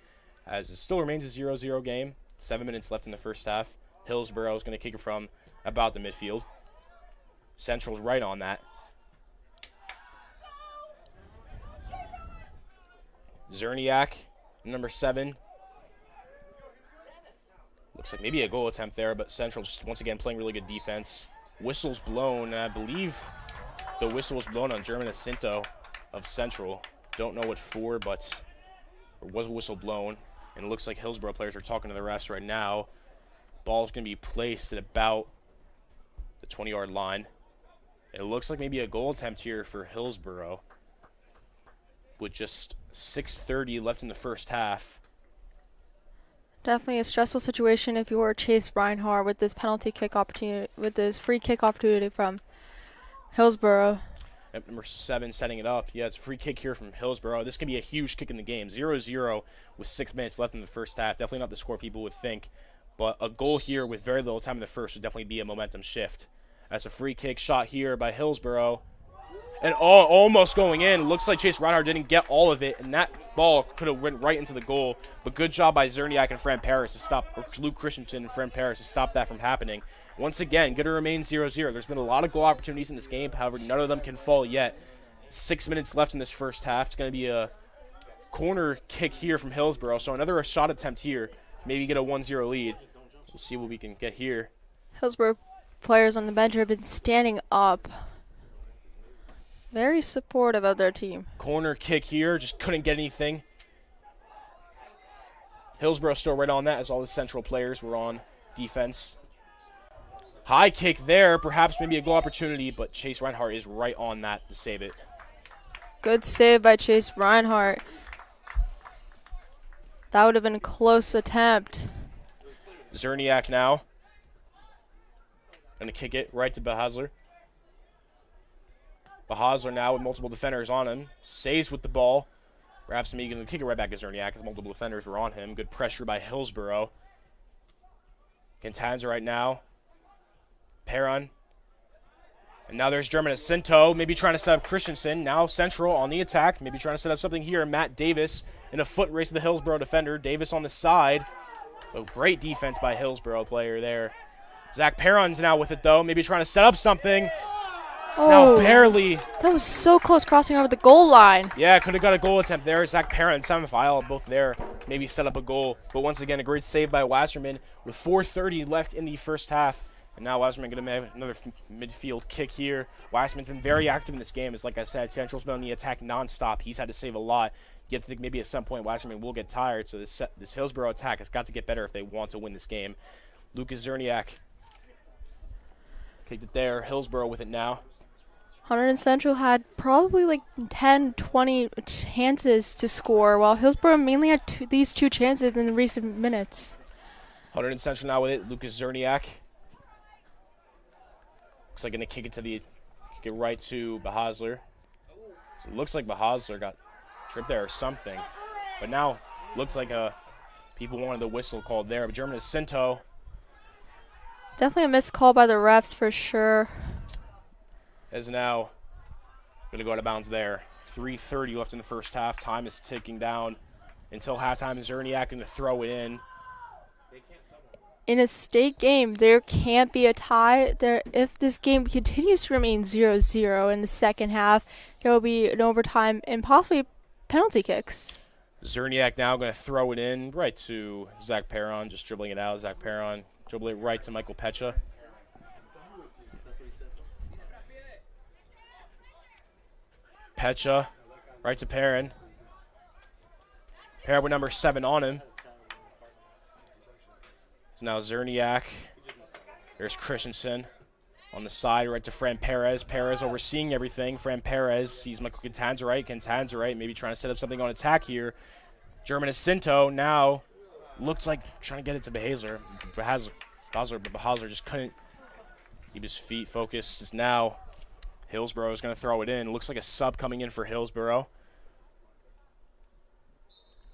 [SPEAKER 2] As it still remains a 0-0 game, 7 minutes left in the first half. Hillsborough is going to kick it from about the midfield. Central's right on that. Zerniak, number 7. Looks like maybe a goal attempt there, but Central just once again playing really good defense. Whistle's blown. I believe the whistle was blown on German Jacinto of Central. Don't know what for, but there was a whistle blown. And it looks like Hillsborough players are talking to the refs right now. Ball's going to be placed at about the 20-yard line. It looks like maybe a goal attempt here for Hillsborough, with just 6:30 left in the first half.
[SPEAKER 4] Definitely a stressful situation if you were Chase Reinhardt with this penalty kick opportunity, with this free kick opportunity from Hillsborough.
[SPEAKER 2] Yep, number 7 setting it up. Yeah, it's a free kick here from Hillsborough. This could be a huge kick in the game. 0-0 with 6 minutes left in the first half. Definitely not the score people would think, but a goal here with very little time in the first would definitely be a momentum shift. That's a free kick shot here by Hillsborough. And almost going in. Looks like Chase Reinhardt didn't get all of it, and that ball could have went right into the goal. But good job by Zerniak and Fran Paris to stop, or Luke Christensen and Fran Paris to stop that from happening. Once again, going to remain 0-0. There's been a lot of goal opportunities in this game. However, none of them can fall yet. 6 minutes left in this first half. It's going to be a corner kick here from Hillsborough. So another shot attempt here to maybe get a 1-0 lead. We'll see what we can get here.
[SPEAKER 4] Hillsborough players on the bench have been standing up. Very supportive of their team.
[SPEAKER 2] Corner kick here, just couldn't get anything. Hillsborough still right on that, as all the Central players were on defense. High kick there, perhaps maybe a goal opportunity, but Chase Reinhardt is right on that to save it.
[SPEAKER 4] Good save by Chase Reinhardt. That would have been a close attempt.
[SPEAKER 2] Zerniak now. Gonna kick it right to Bahazler. Bahazler now with multiple defenders on him. Saves with the ball. Perhaps maybe going to kick it right back to Zerniak as multiple defenders were on him. Good pressure by Hillsborough. Quintanza right now. Perron. And now there's German Jacinto. Maybe trying to set up Christensen. Now Central on the attack. Maybe trying to set up something here. Matt Davis in a foot race to the Hillsborough defender. Davis on the side. Oh, great defense by Hillsborough player there. Zach Perron's now with it, though. Maybe trying to set up something. Now barely.
[SPEAKER 4] That was so close, crossing over the goal line.
[SPEAKER 2] Yeah, could have got a goal attempt there. Zach Perron and Simon File both there. Maybe set up a goal. But once again, a great save by Wasserman with 4:30 left in the first half. And now Wasserman going to have another midfield kick here. Wasserman's been very active in this game. As like I said, Central's been on the attack nonstop. He's had to save a lot. You have to think maybe at some point Wasserman will get tired. So this Hillsborough attack has got to get better if they want to win this game. Lucas Zerniak kicked it there. Hillsborough with it now.
[SPEAKER 4] Hunterdon Central had probably like 10, 20 chances to score, while Hillsborough mainly had these 2 chances in the recent minutes.
[SPEAKER 2] Hunterdon Central now with it. Lucas Zerniak. Looks like going to kick it right to Bahazler. So it looks like Bahazler got tripped there or something. But now looks like people wanted the whistle called there. But German Jacinto.
[SPEAKER 4] Definitely a missed call by the refs for sure.
[SPEAKER 2] Is now going to go out of bounds there. 3:30 left in the first half. Time is ticking down until halftime. Zerniak going to throw it in.
[SPEAKER 4] In a state game, there can't be a tie. If this game continues to remain 0-0 in the second half, there will be an overtime and possibly penalty kicks.
[SPEAKER 2] Zerniak now going to throw it in right to Zach Perron, just dribbling it out. Zach Perron dribbling it right to Michael Pecha. Pecha, right to Perrin. Perrin with number 7 on him. So now Zerniak. There's Christensen. On the side, right to Fran Perez. Perez overseeing everything. Fran Perez sees Michael Cantanzarite. Cantanzarite maybe trying to set up something on attack here. German Jacinto now looks like trying to get it to Bahazler. Bahazler just couldn't keep his feet focused. Just now, Hillsborough is going to throw it in. Looks like a sub coming in for Hillsborough.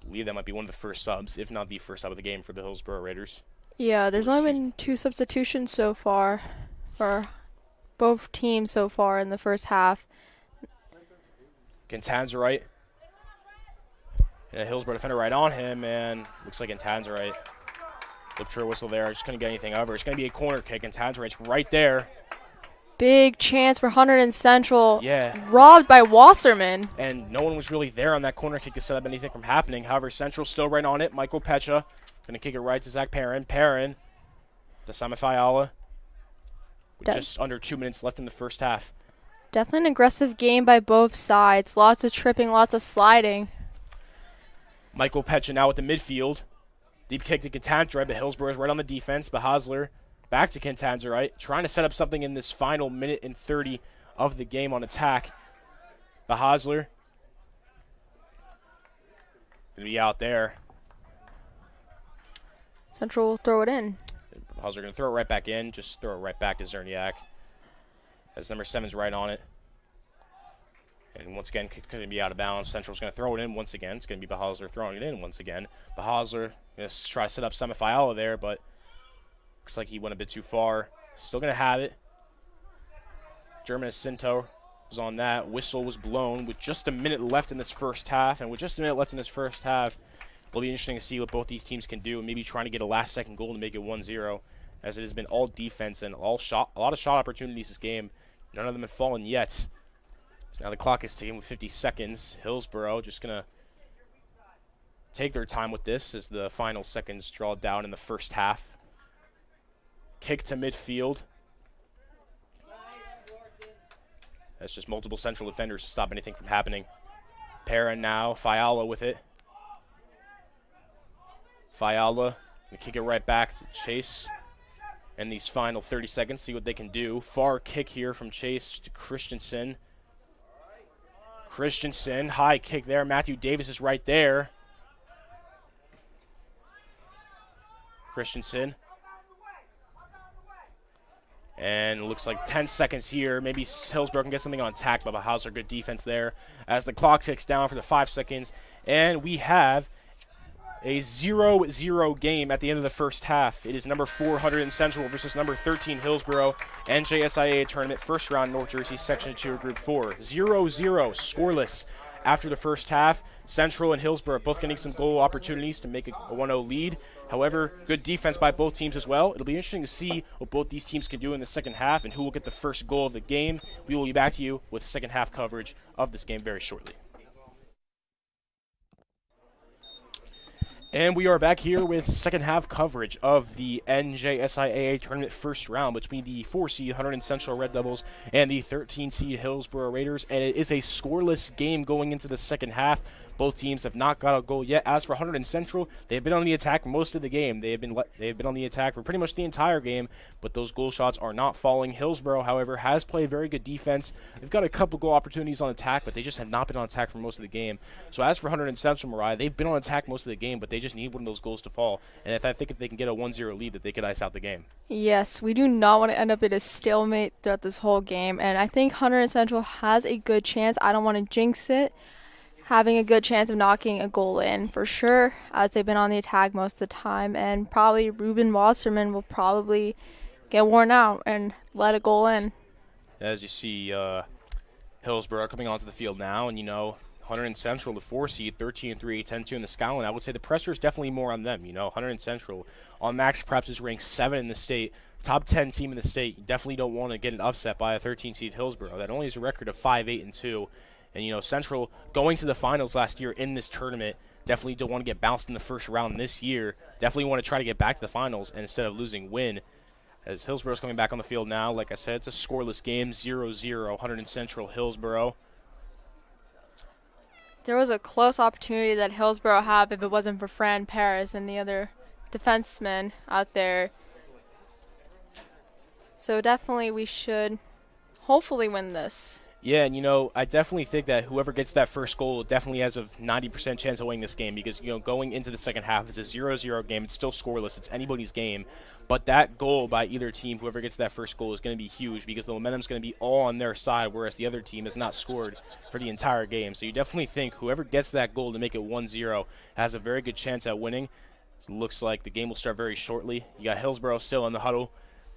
[SPEAKER 2] I believe that might be one of the first subs, if not the first sub of the game for the Hillsborough Raiders.
[SPEAKER 4] Yeah, there's only been 2 substitutions so far for both teams so far in the first half.
[SPEAKER 2] Cantanzarite. And a Hillsborough defender right on him, and looks like Cantanzarite. Look for a whistle there. Just couldn't get anything over. It's going to be a corner kick, and Cantanzarite's right there.
[SPEAKER 4] Big chance for Hunterdon Central.
[SPEAKER 2] Yeah.
[SPEAKER 4] Robbed by Wasserman.
[SPEAKER 2] And no one was really there on that corner kick to set up anything from happening. However, Central still right on it. Michael Pecha going to kick it right to Zach Perrin. Perrin to Simon Fiala. With just under 2 minutes left in the first half.
[SPEAKER 4] Definitely an aggressive game by both sides. Lots of tripping, lots of sliding.
[SPEAKER 2] Michael Pecha now with the midfield. Deep kick to Cantanzarite, but Hillsborough is right on the defense. Bahazler back to Cantanzarite, trying to set up something in this final minute and 30 of the game on attack. Bahazler going to be out there.
[SPEAKER 4] Central will throw it in.
[SPEAKER 2] Bahazler going to throw it right back in. Just throw it right back to Zerniak. As number 7's right on it. And once again, going to be out of bounds. Central's going to throw it in once again. It's going to be Bahazler throwing it in once again. Bahazler going to try to set up Simon Fiala there, but looks like he went a bit too far. Still going to have it. German Jacinto was on that. Whistle was blown with just a minute left in this first half. And with just a minute left in this first half, it'll be interesting to see what both these teams can do and maybe trying to get a last-second goal to make it 1-0, as it has been all defense and a lot of shot opportunities this game. None of them have fallen yet. So now the clock is ticking with 50 seconds. Hillsborough just going to take their time with this as the final seconds draw down in the first half. Kick to midfield. That's just multiple central defenders to stop anything from happening. Perrin now, Fiala with it. Fiala going to kick it right back to Chase. And these final 30 seconds, see what they can do. Far kick here from Chase to Christensen. Christensen, high kick there. Matthew Davis is right there. Christensen. And it looks like 10 seconds here. Maybe Hillsborough can get something on attack, but Bahazler, good defense there. As the clock ticks down for the 5 seconds. And we have a 0-0 game at the end of the first half. It is number 4 Hunterdon Central versus number 13 Hillsborough. NJSIAA tournament, first round, North Jersey, Section 2, Group 4. 0-0, scoreless after the first half. Central and Hillsborough both getting some goal opportunities to make a 1-0 lead. However, good defense by both teams as well. It'll be interesting to see what both these teams can do in the second half and who will get the first goal of the game. We will be back to you with second half coverage of this game very shortly. And we are back here with second half coverage of the NJSIAA tournament first round between the 4-seed Hunterdon Central Red Devils and the 13-seed Hillsborough Raiders. And it is a scoreless game going into the second half. Both teams have not got a goal yet. As for Hunterdon Central, they've been on the attack most of the game. They've been on the attack for pretty much the entire game, but those goal shots are not falling. Hillsborough, however, has played very good defense. They've got a couple goal opportunities on attack, but they just have not been on attack for most of the game. So as for Hunterdon Central, Mariah, they've been on attack most of the game, but they just need one of those goals to fall. And I think if they can get a 1-0 lead, that they could ice out the game.
[SPEAKER 4] Yes, we do not want to end up in a stalemate throughout this whole game, and I think Hunterdon Central has a good chance. I don't want to jinx it. Having a good chance of knocking a goal in for sure, as they've been on the attack most of the time, and probably Ruben Wasserman will probably get worn out and let a goal in.
[SPEAKER 2] As you see, Hillsborough coming onto the field now, and Hunterdon Central, the 4-seed, 13-3, 10-2 in the Skyline. I would say the pressure is definitely more on them. Hunterdon Central on Max Preps is ranked 7 in the state, top 10 team in the state. You definitely don't want to get an upset by a 13-seed Hillsborough that only has a record of 5-8-2. And, Central going to the finals last year in this tournament, definitely don't want to get bounced in the first round this year. Definitely want to try to get back to the finals, and instead of losing, win. As Hillsborough's coming back on the field now, like I said, it's a scoreless game, 0-0, Hunterdon Central, Hillsborough.
[SPEAKER 4] There was a close opportunity that Hillsborough had if it wasn't for Fran Perez and the other defenseman out there. So definitely we should hopefully win this.
[SPEAKER 2] Yeah, and I definitely think that whoever gets that first goal definitely has a 90% chance of winning this game because, going into the second half, it's a 0-0 game. It's still scoreless. It's anybody's game. But that goal by either team, whoever gets that first goal, is going to be huge because the momentum's going to be all on their side, whereas the other team has not scored for the entire game. So you definitely think whoever gets that goal to make it 1-0 has a very good chance at winning. So it looks like the game will start very shortly. You got Hillsborough still in the huddle.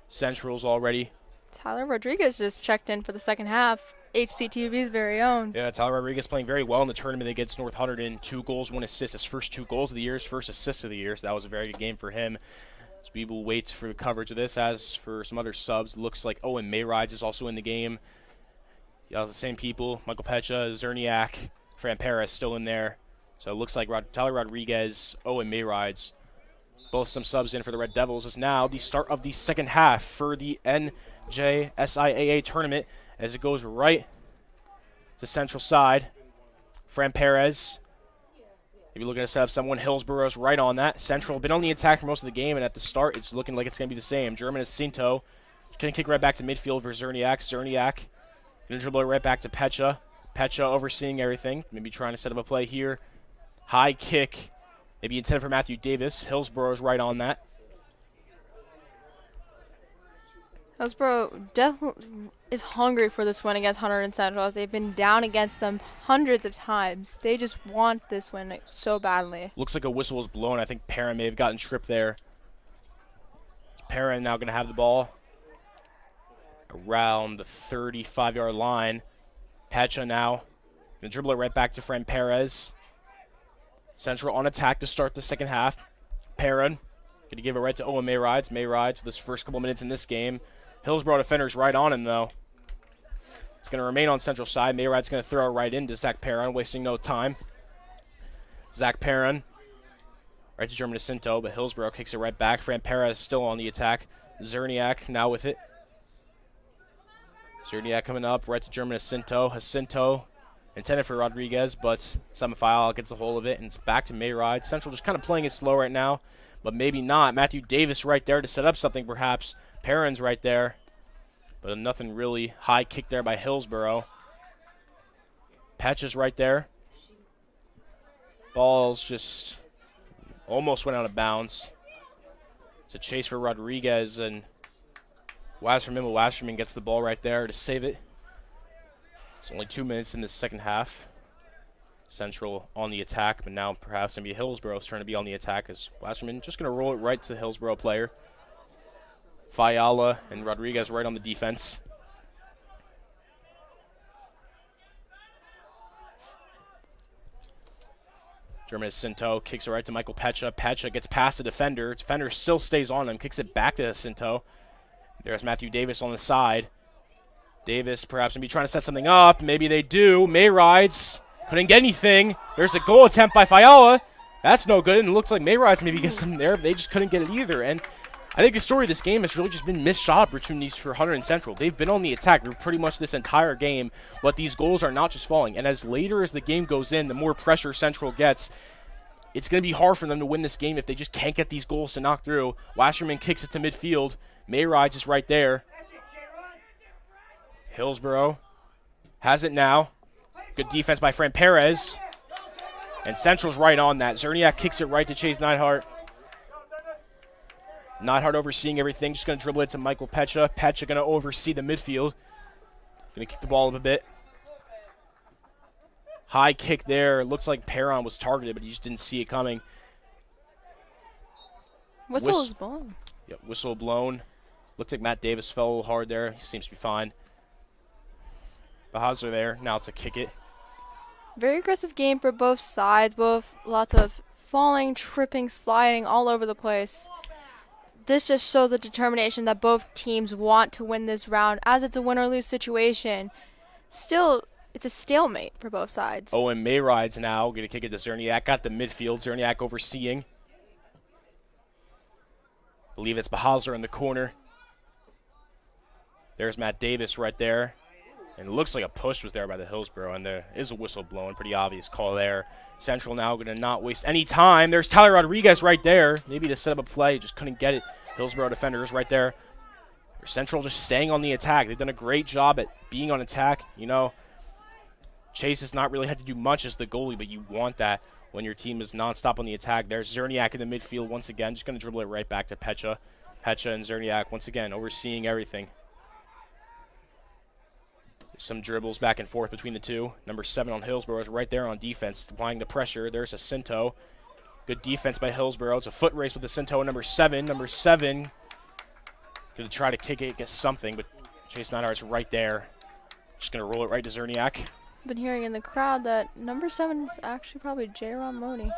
[SPEAKER 2] Central's already.
[SPEAKER 4] Tyler Rodriguez just checked in for the second half. HCTV's very own.
[SPEAKER 2] Yeah, Tyler Rodriguez playing very well in the tournament against North Hunterdon. 2 goals, 1 assist. His first 2 goals of the year, his first assist of the year. So that was a very good game for him. So we will wait for the coverage of this. As for some other subs, looks like Owen Mayrides is also in the game. Yeah, the same people. Michael Pecha, Zerniak, Fran Perez still in there. So it looks like Tyler Rodriguez, Owen Mayrides, both some subs in for the Red Devils. Is now the start of the second half for the NJSIAA tournament. As it goes right to central side. Fran Perez. Maybe looking to set up someone. Hillsborough's right on that. Central been on the attack for most of the game, and at the start, it's looking like it's going to be the same. German is Cinto. Going to kick right back to midfield for Zerniak. Zerniak going to dribble it right back to Pecha. Pecha overseeing everything. Maybe trying to set up a play here. High kick. Maybe intended for Matthew Davis. Hillsborough's right on that.
[SPEAKER 4] Hillsborough definitely is hungry for this win against Hunterdon Central, as they've been down against them hundreds of times. They just want this win so badly.
[SPEAKER 2] Looks like a whistle was blown. I think Perrin may have gotten tripped there. Perrin now going to have the ball around the 35-yard line. Pecha now going to dribble it right back to Fran Perez. Central on attack to start the second half. Perrin going to give it right to Owen Mayrides. Mayrides for this first couple minutes in this game. Hillsborough defenders right on him, though. It's going to remain on central side. Mayride's going to throw it right into Zach Perrin, wasting no time. Zach Perrin, right to German Jacinto, but Hillsborough kicks it right back. Fran Perez still on the attack. Zerniak now with it. Zerniak coming up, right to German Jacinto. Jacinto intended for Rodriguez, but Semifial gets a hold of it, and it's back to Mayride. Central just kind of playing it slow right now, but maybe not. Matthew Davis right there to set up something, perhaps. Perrin's right there, but nothing really. High kick there by Hillsborough. Pecha's right there. Ball's just almost went out of bounds. It's a chase for Rodriguez, and Wasserman gets the ball right there to save it. It's only 2 minutes in the second half. Central on the attack, but now perhaps going to be Hillsborough's turn to be on the attack, as Wasserman just going to roll it right to the Hillsborough player. Fiala and Rodriguez right on the defense. German Jacinto kicks it right to Michael Pecha. Pecha gets past the defender. Defender still stays on him, kicks it back to Jacinto. There's Matthew Davis on the side. Davis perhaps going to be trying to set something up. Maybe they do. Mayrides couldn't get anything. There's a goal attempt by Fiala. That's no good, and it looks like Mayrides maybe gets them there, but they just couldn't get it either. And I think the story of this game has really just been missed shot opportunities for Hunterdon Central. They've been on the attack for pretty much this entire game, but these goals are not just falling. And as later as the game goes in, the more pressure Central gets, it's going to be hard for them to win this game if they just can't get these goals to knock through. Wasserman kicks it to midfield. Mayrides is right there. Hillsborough has it now. Good defense by Fran Perez. And Central's right on that. Zerniak kicks it right to Chase Neidhart. Neidhart overseeing everything. Just going to dribble it to Michael Pecha. Pecha going to oversee the midfield. Going to kick the ball up a bit. High kick there. Looks like Perron was targeted, but he just didn't see it coming.
[SPEAKER 4] Whistle is blown.
[SPEAKER 2] Yeah, whistle blown. Looks like Matt Davis fell a little hard there. He seems to be fine. Bahazer there. Now it's a kick it.
[SPEAKER 4] Very aggressive game for both sides. Both lots of falling, tripping, sliding all over the place. This just shows the determination that both teams want to win this round, as it's a win or lose situation. Still, it's a stalemate for both sides.
[SPEAKER 2] Owen Mayrides now going to kick it to Zerniak. Got the midfield. Zerniak overseeing. Believe it's Bahazer in the corner. There's Matt Davis right there. And it looks like a push was there by the Hillsborough, and there is a whistle blown. Pretty obvious call there. Central now going to not waste any time. There's Tyler Rodriguez right there. Maybe to set up a play, just couldn't get it. Hillsborough defenders right there. Central just staying on the attack. They've done a great job at being on attack. You know, Chase has not really had to do much as the goalie, but you want that when your team is nonstop on the attack. There's Zerniak in the midfield once again. Just going to dribble it right back to Pecha. Pecha and Zerniak once again overseeing everything. Some dribbles back and forth between the two. Number 7 on Hillsborough is right there on defense, applying the pressure. There's a Cinto. Good defense by Hillsborough. It's a foot race with the Cinto. Number 7. Number 7 going to try to kick it, get something, but Chase Neidhart's right there. Just going to roll it right to Zerniak.
[SPEAKER 4] Been hearing in the crowd that number 7 is actually probably J-Ron Money.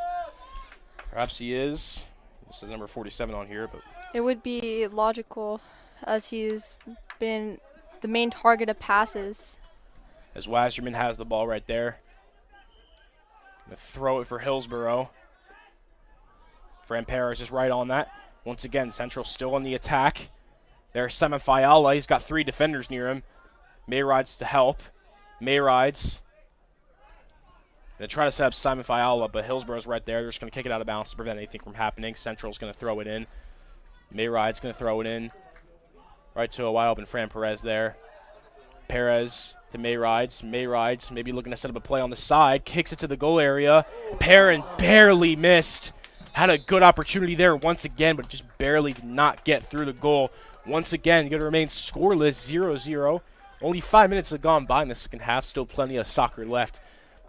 [SPEAKER 2] Perhaps he is. This says number 47 on here, but
[SPEAKER 4] It would be logical as he's been the main target of passes.
[SPEAKER 2] as Wasserman has the ball right there. Gonna throw it for Hillsborough. Fran Perez is right on that. Once again, Central still on the attack. There's Simon Fiala. He's got 3 defenders near him. Mayrides to help. Mayrides. Gonna try to set up Simon Fiala, but Hillsborough's right there. They're just gonna kick it out of bounds to prevent anything from happening. Central's gonna throw it in. Mayride's gonna throw it in. Right to a wide open Fran Perez there. Perez to Mayrides. Mayrides maybe looking to set up a play on the side. Kicks it to the goal area. Perrin barely missed. Had a good opportunity there once again, but just barely did not get through the goal. Once again, going to remain scoreless, 0-0. Only 5 minutes have gone by in the second half. Still plenty of soccer left.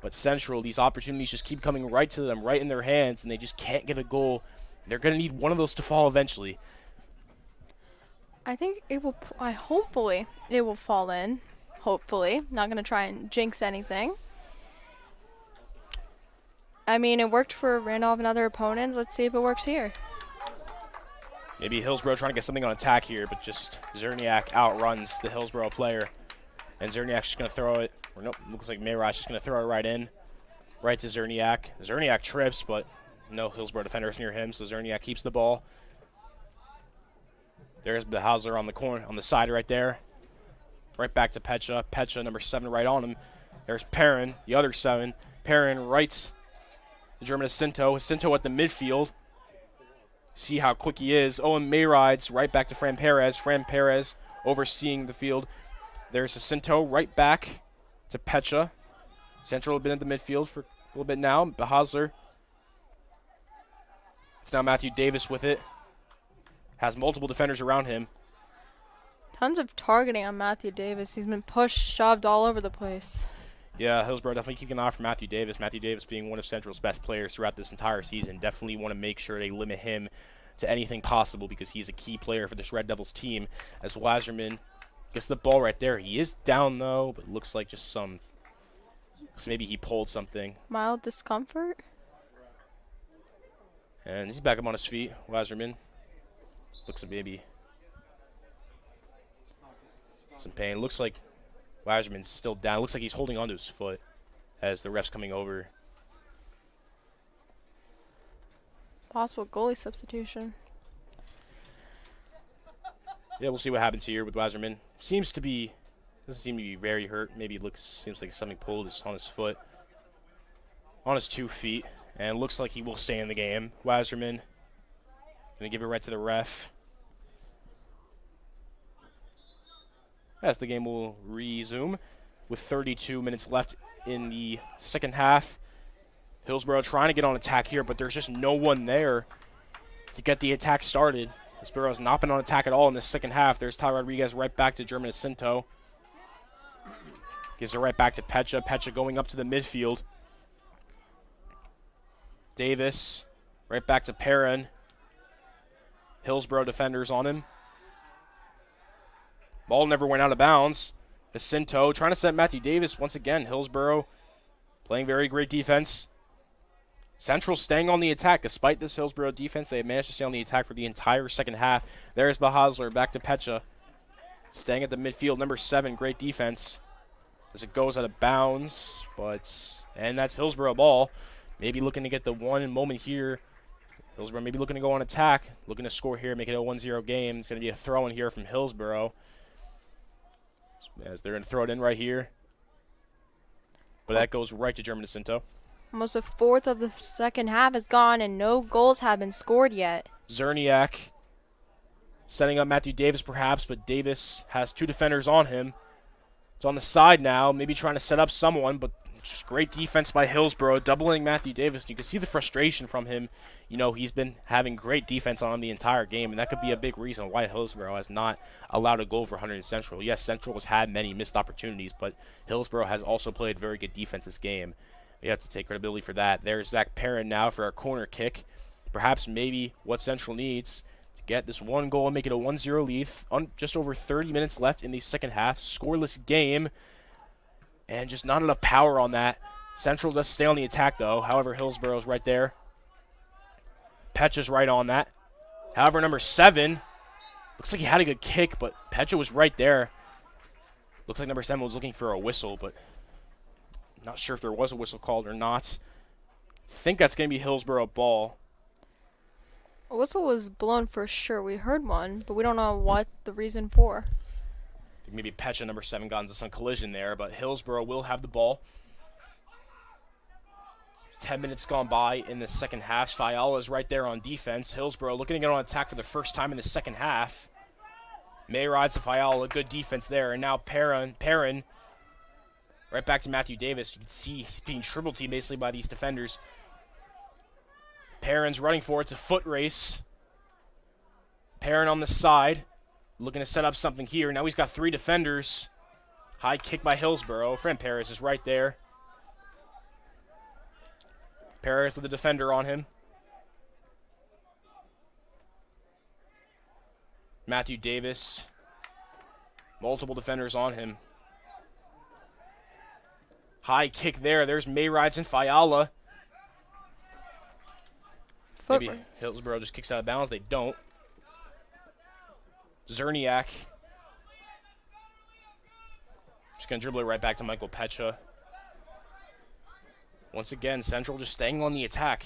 [SPEAKER 2] But Central, these opportunities just keep coming right to them, right in their hands, and they just can't get a goal. They're going to need one of those to fall eventually.
[SPEAKER 4] I think it will. Hopefully it will fall in. Hopefully, not gonna try and jinx anything. I mean, it worked for Randolph and other opponents. Let's see if it works here.
[SPEAKER 2] Maybe Hillsborough trying to get something on attack here, but just Zerniak outruns the Hillsborough player. And Zerniak's just going to throw it. Or nope, looks like Mayrod's just going to throw it right in. Right to Zerniak. Zerniak trips, but no Hillsborough defenders near him, so Zerniak keeps the ball. There's the Hausler on the corner, on the side right there. Right back to Pecha. Pecha, number 7, right on him. There's Perrin, the other 7. Perrin right the German Jacinto. Jacinto at the midfield. See how quick he is. Owen Mayrides right back to Fran Perez. Fran Perez overseeing the field. There's Jacinto right back to Pecha. Central have been at the midfield for a little bit now. Bahazler. It's now Matthew Davis with it. Has multiple defenders around him.
[SPEAKER 4] Tons of targeting on Matthew Davis. He's been pushed, shoved all over the place.
[SPEAKER 2] Yeah, Hillsborough definitely keeping an eye for Matthew Davis. Matthew Davis being one of Central's best players throughout this entire season. Definitely want to make sure they limit him to anything possible because he's a key player for this Red Devils team. As Wasserman gets the ball right there. He is down, though, but looks like just some... So maybe he pulled something.
[SPEAKER 4] Mild discomfort?
[SPEAKER 2] And he's back up on his feet, Wasserman. Looks like maybe some pain. Looks like Wasserman's still down. Looks like he's holding onto his foot as the ref's coming over.
[SPEAKER 4] Possible goalie substitution.
[SPEAKER 2] Yeah, we'll see what happens here with Wasserman. Doesn't seem to be very hurt. Maybe seems like something pulled on his foot. On his 2 feet. And it looks like he will stay in the game. Wasserman gonna give it right to the ref. As the game will resume with 32 minutes left in the second half. Hillsborough trying to get on attack here, but there's just no one there to get the attack started. Hillsborough's not been on attack at all in the second half. There's Ty Rodriguez right back to German Jacinto. Gives it right back to Pecha. Pecha going up to the midfield. Davis right back to Perrin. Hillsborough defenders on him. Ball never went out of bounds. Jacinto trying to set Matthew Davis once again. Hillsborough playing very great defense. Central staying on the attack. Despite this Hillsborough defense, they have managed to stay on the attack for the entire second half. There's Bahazler back to Pecha. Staying at the midfield, number 7, great defense. As it goes out of bounds, and that's Hillsborough ball. Maybe looking to get the one moment here. Hillsborough maybe looking to go on attack. Looking to score here, make it a 1-0 game. It's going to be a throw in here from Hillsborough. As they're going to throw it in right here. But that goes right to German Jacinto.
[SPEAKER 4] Almost a fourth of the second half is gone and no goals have been scored yet.
[SPEAKER 2] Zerniak Setting up Matthew Davis perhaps, but Davis has 2 defenders on him. It's on the side now, maybe trying to set up someone, but just great defense by Hillsborough, doubling Matthew Davis. You can see the frustration from him. You know, he's been having great defense on him the entire game, and that could be a big reason why Hillsborough has not allowed a goal for Hunterdon Central. Yes, Central has had many missed opportunities, but Hillsborough has also played very good defense this game. You have to take credibility for that. There's Zach Perrin now for a corner kick. Perhaps maybe what Central needs to get this 1 goal and make it a 1-0 lead. Just over 30 minutes left in the second half. Scoreless game. And just not enough power on that. Central does stay on the attack, though. However, Hillsborough's right there. Pecha's right on that. However, number 7, looks like he had a good kick, but Pecha was right there. Looks like number 7 was looking for a whistle, but not sure if there was a whistle called or not. I think that's going to be Hillsborough ball.
[SPEAKER 4] A whistle was blown for sure. We heard one, but we don't know what the reason for.
[SPEAKER 2] I think maybe Pecha, number 7, got into some collision there, but Hillsborough will have the ball. 10 minutes gone by in the second half. Fiala is right there on defense. Hillsborough looking to get on attack for the first time in the second half. May rides to Fiala, good defense there. And now Perrin, right back to Matthew Davis. You can see he's being triple teamed basically by these defenders. Perrin's running for it. It's a foot race. Perrin on the side, looking to set up something here. Now he's got 3 defenders. High kick by Hillsborough. Fran Perez is right there. Perez with the defender on him. Matthew Davis. Multiple defenders on him. High kick there. There's Mayrides and Fiala. Maybe Hillsborough just kicks out of bounds. They don't. Zerniak. Just going to dribble it right back to Michael Pecha. Once again, Central just staying on the attack.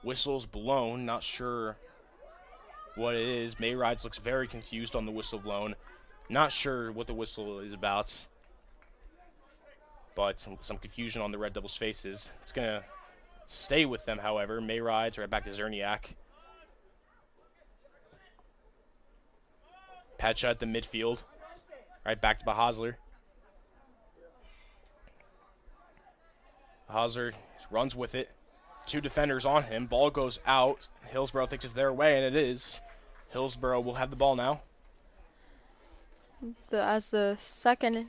[SPEAKER 2] Whistle's blown. Not sure what it is. Mayrides looks very confused on the whistle blown. Not sure what the whistle is about. But some confusion on the Red Devils' faces. It's going to stay with them, however. Mayrides right back to Zerniak. Pecha at the midfield. Right back to Bahazler. Bahazler runs with it. 2 defenders on him. Ball goes out. Hillsborough thinks it's their way, and it is. Hillsborough will have the ball now.
[SPEAKER 4] As the second,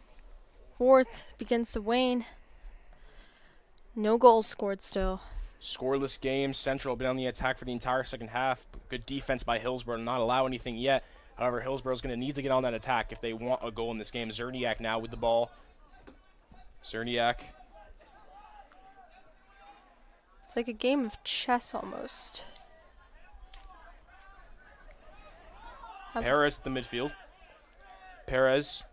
[SPEAKER 4] fourth begins to wane, no goals scored still.
[SPEAKER 2] Scoreless game. Central been on the attack for the entire second half. Good defense by Hillsborough to not allow anything yet. However, Hillsborough's going to need to get on that attack if they want a goal in this game. Zerniak now with the ball. Zerniak.
[SPEAKER 4] It's like a game of chess almost.
[SPEAKER 2] Perez at the midfield. Perez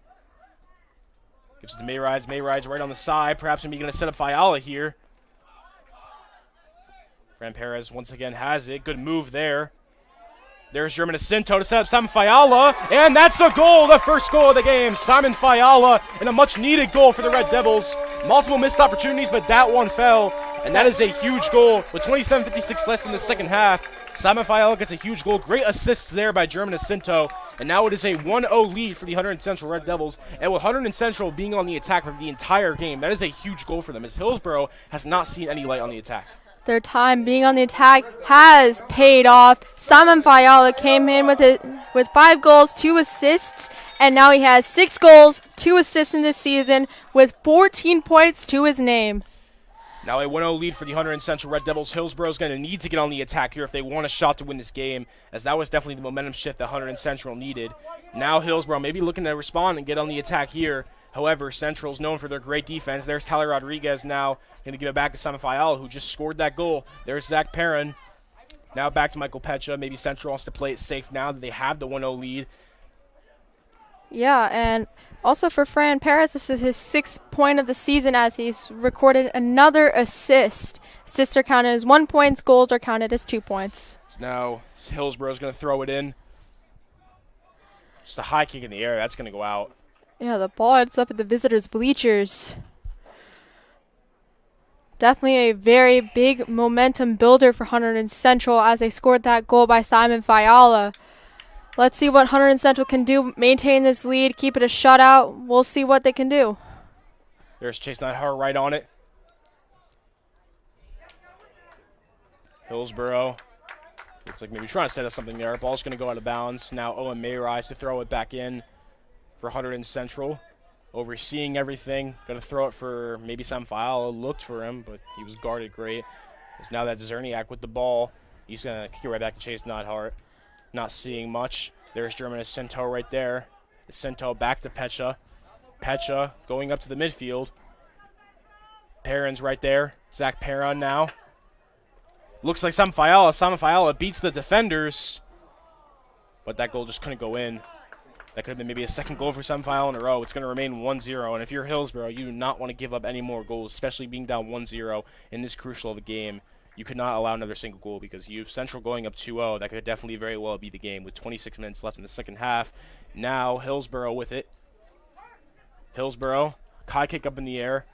[SPEAKER 2] gives it to Mayrides. Mayrides right on the side. Perhaps maybe going to set up Fiala here. Fran Perez once again has it. Good move there. There's German Asinto to set up Simon Fiala, and that's a goal, the first goal of the game. Simon Fiala, and a much-needed goal for the Red Devils. Multiple missed opportunities, but that one fell, and that is a huge goal. With 27:56 left in the second half, Simon Fiala gets a huge goal. Great assists there by German Asinto, and now it is a 1-0 lead for the Hunterdon Central Red Devils. And with Hunterdon Central being on the attack for the entire game, that is a huge goal for them, as Hillsborough has not seen any light on the attack.
[SPEAKER 4] Their time being on the attack has paid off. Simon Fiala came in with 5 goals, 2 assists, and now he has 6 goals, 2 assists in this season with 14 points to his name.
[SPEAKER 2] Now a 1-0 lead for the Hunterdon Central Red Devils. Hillsborough is going to need to get on the attack here if they want a shot to win this game, as that was definitely the momentum shift that Hunterdon Central needed. Now Hillsborough maybe looking to respond and get on the attack here. However, Central's known for their great defense. There's Tyler Rodriguez now going to give it back to Simon Fiala, who just scored that goal. There's Zach Perrin. Now back to Michael Pecha. Maybe Central wants to play it safe now that they have the 1-0 lead.
[SPEAKER 4] Yeah, and also for Fran Perez, this is his 6th point of the season as he's recorded another assist. Assists are counted as 1 point, goals are counted as 2 points.
[SPEAKER 2] So now Hillsborough's going to throw it in. Just a high kick in the air. That's going to go out.
[SPEAKER 4] Yeah, the ball ends up at the visitors' bleachers. Definitely a very big momentum builder for Hunterdon Central as they scored that goal by Simon Fiala. Let's see what Hunterdon Central can do. Maintain this lead, keep it a shutout. We'll see what they can do.
[SPEAKER 2] There's Chase Neidhart right on it. Hillsborough. Looks like maybe trying to set up something there. Ball's going to go out of bounds. Now Owen Mayrise to throw it back in for Hunterdon Central. Overseeing everything. Going to throw it for maybe Sam Fiala. Looked for him, but he was guarded great. It's now that Zerniak with the ball. He's going to kick it right back to Chase Neidhart. Not seeing much. There's German Cento right there. Cento back to Pecha. Pecha going up to the midfield. Perrin's right there. Zach Perrin now. Looks like Sam Fiala. Sam Fiala beats the defenders. But that goal just couldn't go in. That could have been maybe a second goal for Sam Fiala in a row. It's going to remain 1-0. And if you're Hillsborough, you do not want to give up any more goals, especially being down 1-0 in this crucial of a game. You could not allow another single goal because you have Central going up 2-0. That could definitely very well be the game with 26 minutes left in the second half. Now Hillsborough with it. Hillsborough, high kick up in the air.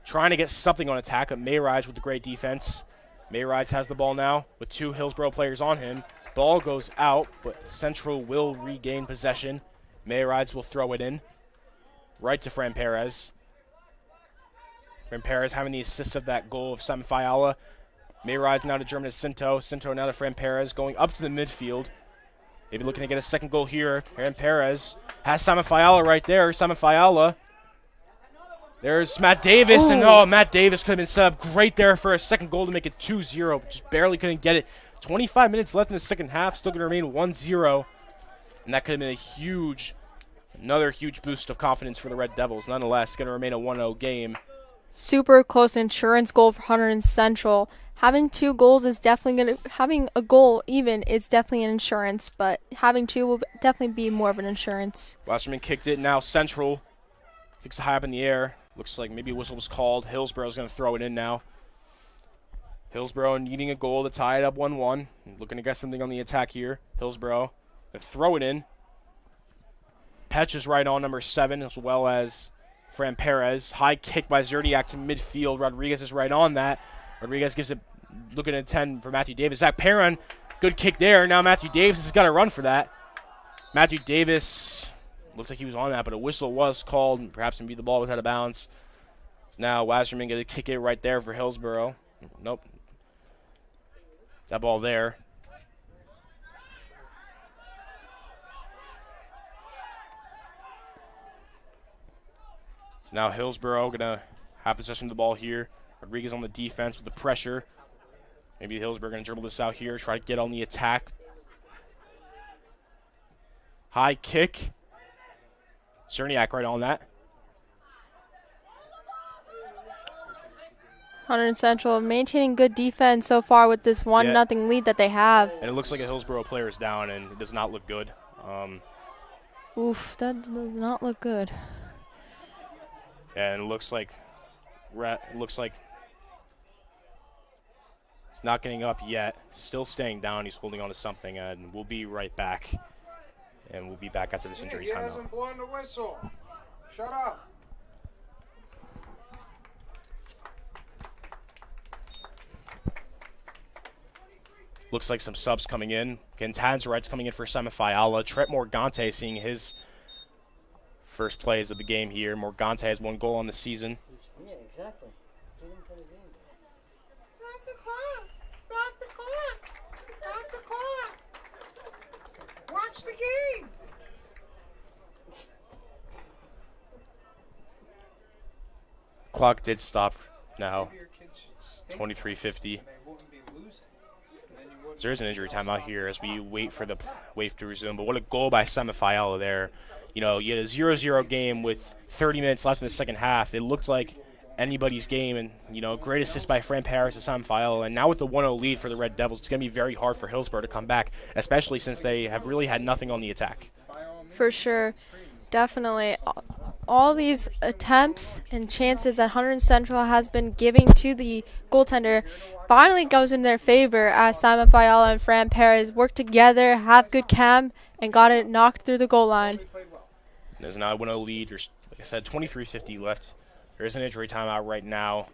[SPEAKER 2] Trying to get something on attack. Mayrise with the great defense. Mayrise has the ball now with 2 Hillsborough players on him. Ball goes out, but Central will regain possession. Mayrise will throw it in. Right to Fran Perez. Fran Perez having the assist of that goal of Sam Fiala. Mayrise now to German Cento. Cento now to Fran Perez going up to the midfield. Maybe looking to get a second goal here. Fran Perez has Simon Fiala right there. Simon Fiala. There's Matt Davis. And Matt Davis could have been set up great there for a second goal to make it 2-0. But just barely couldn't get it. 25 minutes left in the second half. Still going to remain 1-0. And that could have been another huge boost of confidence for the Red Devils. Nonetheless, going to remain a 1-0 game.
[SPEAKER 4] Super close insurance goal for Hunterdon Central. Having 2 goals is definitely going to, having a goal even is definitely an insurance, but having 2 will definitely be more of an insurance.
[SPEAKER 2] Wasserman kicked it. Now Central kicks it high up in the air. Looks like maybe a whistle was called. Hillsborough's going to throw it in now. Hillsborough needing a goal to tie it up 1-1. Looking to get something on the attack here. Hillsborough going to throw it in. Petch is right on number 7 as well as Fran Perez. High kick by Zerniak to midfield. Rodriguez is right on that. Rodriguez gives it, looking at 10 for Matthew Davis. Zach Perrin, good kick there. Now Matthew Davis has got to run for that. Matthew Davis, looks like he was on that, but a whistle was called. Perhaps maybe the ball was out of bounds. So now Wasserman going to kick it right there for Hillsborough. Nope. That ball there. So now Hillsborough going to have possession of the ball here. Rodriguez on the defense with the pressure. Maybe Hillsborough going to dribble this out here, try to get on the attack. High kick. Cerniak right on that.
[SPEAKER 4] Hunterdon Central maintaining good defense so far with this 1-0 lead that they have.
[SPEAKER 2] And it looks like a Hillsborough player is down, and it does not look good.
[SPEAKER 4] Oof, that does not look good.
[SPEAKER 2] And it looks like he's not getting up yet. Still staying down. He's holding on to something, and we'll be right back. And we'll be back after this injury timeout.
[SPEAKER 5] He hasn't blown the whistle. Shut up.
[SPEAKER 2] Looks like some subs coming in. Tanzarite's coming in for Simon Fiala. Trent Morgante seeing his first plays of the game here. Morgante has 1 goal on the season.
[SPEAKER 6] Yeah, exactly.
[SPEAKER 5] Stop the clock. Stop the clock. Stop the clock. Watch the game.
[SPEAKER 2] Clock did stop now. 23:50. So there's an injury timeout here as we wait for the wave to resume. But what a goal by Simon Fiala there. You know, you had a 0-0 game with 30 minutes left in the second half. It looked like anybody's game, and, you know, great assist by Fran Paris to Simon Fiala. And now with the 1-0 lead for the Red Devils, it's going to be very hard for Hillsborough to come back, especially since they have really had nothing on the attack.
[SPEAKER 4] For sure. Definitely. All these attempts and chances that Hunterdon Central has been giving to the goaltender finally goes in their favor as Simon Fiala and Fran Perez work together, have good chem, and got it knocked through the goal line.
[SPEAKER 2] There's now a 1-0 lead. There's, like I said, 23:50 left. There is an injury timeout right now.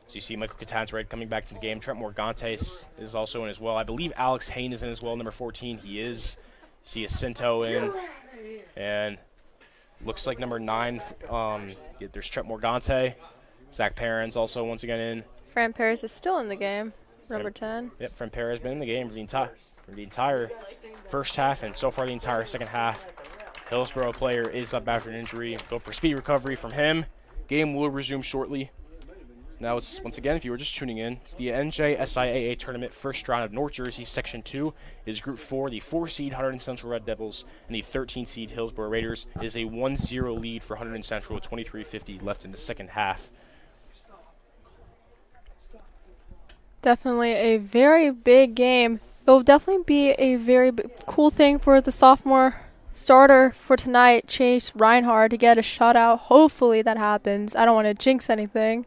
[SPEAKER 2] So you see Michael Catanzarite coming back to the game. Trent Morgante is also in as well. I believe Alex Hain is in as well, number 14. He is. See a Cinto in, and looks like number 9. There's Trent Morgante. Zach Perrin's also once again in.
[SPEAKER 4] Fran Paris is still in the game, number 10.
[SPEAKER 2] Yep, Fran Perrin's been in the game for the entire first half and so far the entire second half. Hillsborough player is up after an injury. Go for speed recovery from him. Game will resume shortly. Now it's, once again, if you were just tuning in, it's the NJSIAA tournament first round of North Jersey Section 2. It is Group 4, the 4-seed Hunterdon Central Red Devils and the 13-seed Hillsborough Raiders. It is a 1-0 lead for Hunterdon Central with 23:50 left in the second half.
[SPEAKER 4] Definitely a very big game. It will definitely be a very cool thing for the sophomore starter for tonight, Chase Reinhardt, to get a shutout. Hopefully that happens. I don't want to jinx anything.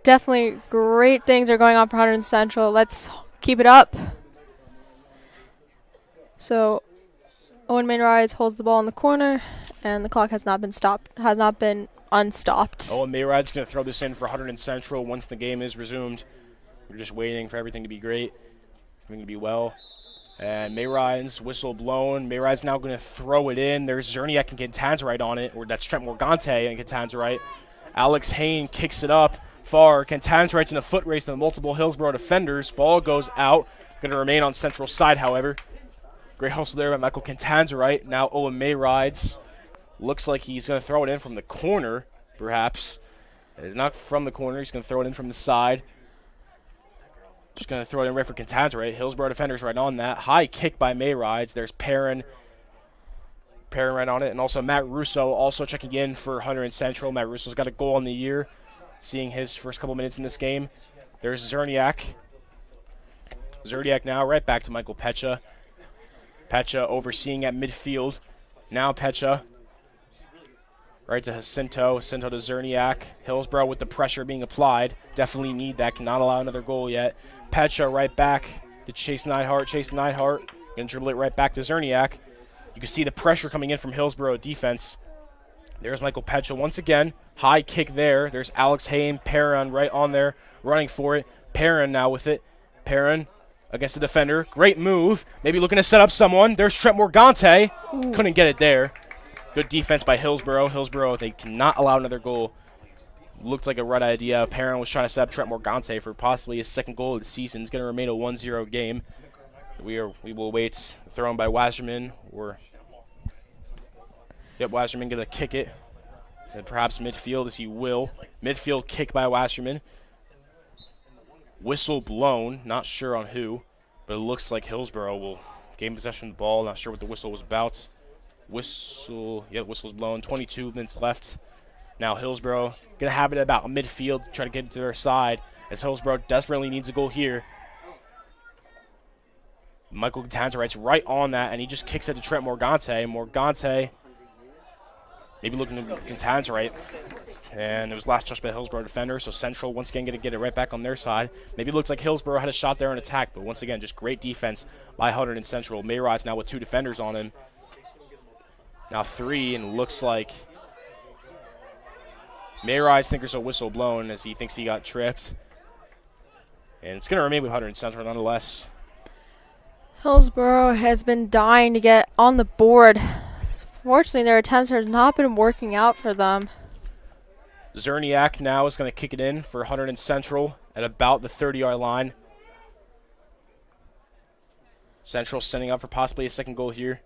[SPEAKER 4] Definitely great things are going on for Hunterdon Central. Let's keep it up. So Owen Mainrides holds the ball in the corner, and the clock has not been unstopped.
[SPEAKER 2] Owen Mayride's going to throw this in for Hunterdon Central once the game is resumed. We're just waiting for everything to be great, everything to be well. And Mayride's whistle blown. Mayride's now going to throw it in. There's Zerniak and Cantanzarite on it, or that's Trent Morgante and Cantanzarite. Alex Hain kicks it up far. Cantanzarite's in a foot race to the multiple Hillsborough defenders. Ball goes out. Going to remain on Central side, however. Great hustle there by Michael Cantanzarite. Now Owen Mayrides. Looks like he's going to throw it in from the corner, perhaps. It's not from the corner. He's going to throw it in from the side. Just going to throw it in right for Cantanzarite. Hillsborough defenders right on that. High kick by Mayrides. There's Perrin. Perrin right on it. And also Matt Russo also checking in for Hunterdon Central. Matt Russo's got a goal on the year, seeing his first couple minutes in this game. There's Zerniak. Zerniak now right back to Michael Pecha. Pecha overseeing at midfield. Now Pecha. Right to Jacinto. Jacinto to Zerniak. Hillsborough with the pressure being applied. Definitely need that. Cannot allow another goal yet. Pecha right back to Chase Neidhart. Chase Neidhart going to dribble it right back to Zerniak. You can see the pressure coming in from Hillsborough defense. There's Michael Pecha once again. High kick there. There's Alex Hain. Perrin right on there running for it. Perrin now with it. Perrin against the defender. Great move. Maybe looking to set up someone. There's Trent Morgante. Couldn't get it there. Good defense by Hillsborough. Hillsborough, they cannot allow another goal. Looked like a right idea. Perrin was trying to set up Trent Morgante for possibly his second goal of the season. It's going to remain a 1-0 game. We will wait. Thrown by Wasserman. Wasserman going to kick it to perhaps midfield, as he will. Midfield kick by Wasserman. Whistle blown. Not sure on who, but it looks like Hillsborough will gain possession of the ball. Not sure what the whistle was about. Whistle's blown. 22 minutes left. Now Hillsborough going to have it about midfield, try to get it to their side, as Hillsborough desperately needs a goal here. Michael Cantanzarite's right on that, and he just kicks it to Trent Morgante. Morgante maybe looking to Cantanzarite, and it was last touched by Hillsborough defender, so Central once again going to get it right back on their side. Maybe it looks like Hillsborough had a shot there in attack, but once again, just great defense by Hunterdon Central. Mayride's now with 2 defenders on him. Now 3, and looks like Mayrides thinks there's a whistle blown as he thinks he got tripped. And it's going to remain with Hunterdon Central nonetheless.
[SPEAKER 4] Hillsborough has been dying to get on the board. Fortunately, their attempts have not been working out for them.
[SPEAKER 2] Zerniak now is going to kick it in for Hunterdon Central at about the 30-yard line. Central setting up for possibly a second goal here.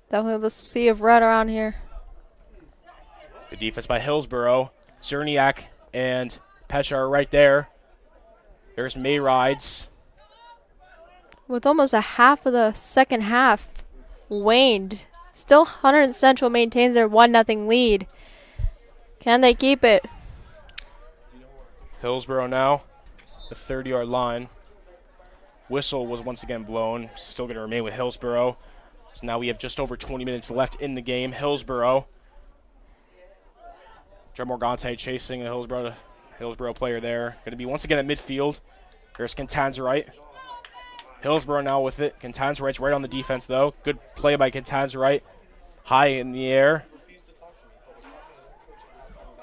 [SPEAKER 4] Definitely the sea of red around here.
[SPEAKER 2] Good defense by Hillsborough. Zerniak and Pecha are right there. There's Mayrides.
[SPEAKER 4] With almost a half of the second half waned, still Hunterdon Central maintains their 1-0 lead. Can they keep it?
[SPEAKER 2] Hillsborough now, the 30-yard line. Whistle was once again blown. Still going to remain with Hillsborough. So now we have just over 20 minutes left in the game. Hillsborough. Trent Morgante chasing the Hillsborough player there. Going to be once again at midfield. There's Cantanzarite. Hillsborough now with it. Cantanzarite's right on the defense, though. Good play by Cantanzarite. High in the air.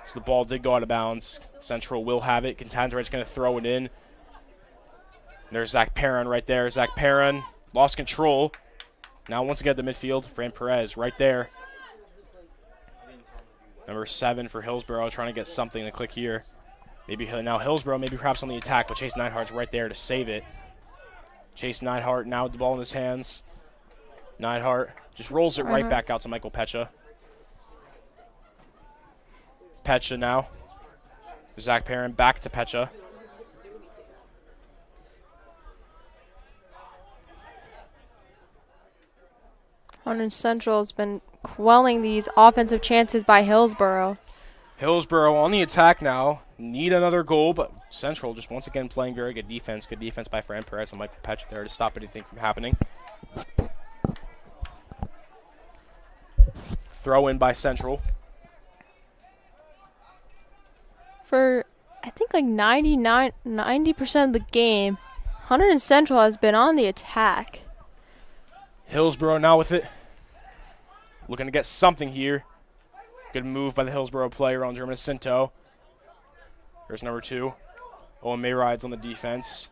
[SPEAKER 2] So the ball did go out of bounds. Central will have it. Cantanzarite's going to throw it in. There's Zach Perrin right there. Zach Perrin lost control. Now once again at the midfield, Fran Perez right there. Number 7 for Hillsborough trying to get something to click here. Maybe now Hillsborough, maybe perhaps on the attack, but Chase Neidhart's right there to save it. Chase Neidhart now with the ball in his hands. Neidhart just rolls it right back out to Michael Pecha. Pecha now. Zach Perrin back to Pecha.
[SPEAKER 4] Hunterdon Central has been quelling these offensive chances by Hillsborough.
[SPEAKER 2] Hillsborough on the attack now. Need another goal, but Central just once again playing very good defense. Good defense by Fran Perez and Michael Pecha there to stop anything from happening. Throw in by Central.
[SPEAKER 4] For, I think, like 90% of the game, Hunterdon Central has been on the attack.
[SPEAKER 2] Hillsborough now with it. Looking to get something here. Good move by the Hillsborough player on German Cinto. There's number 2. Owen Mayrides on the defense.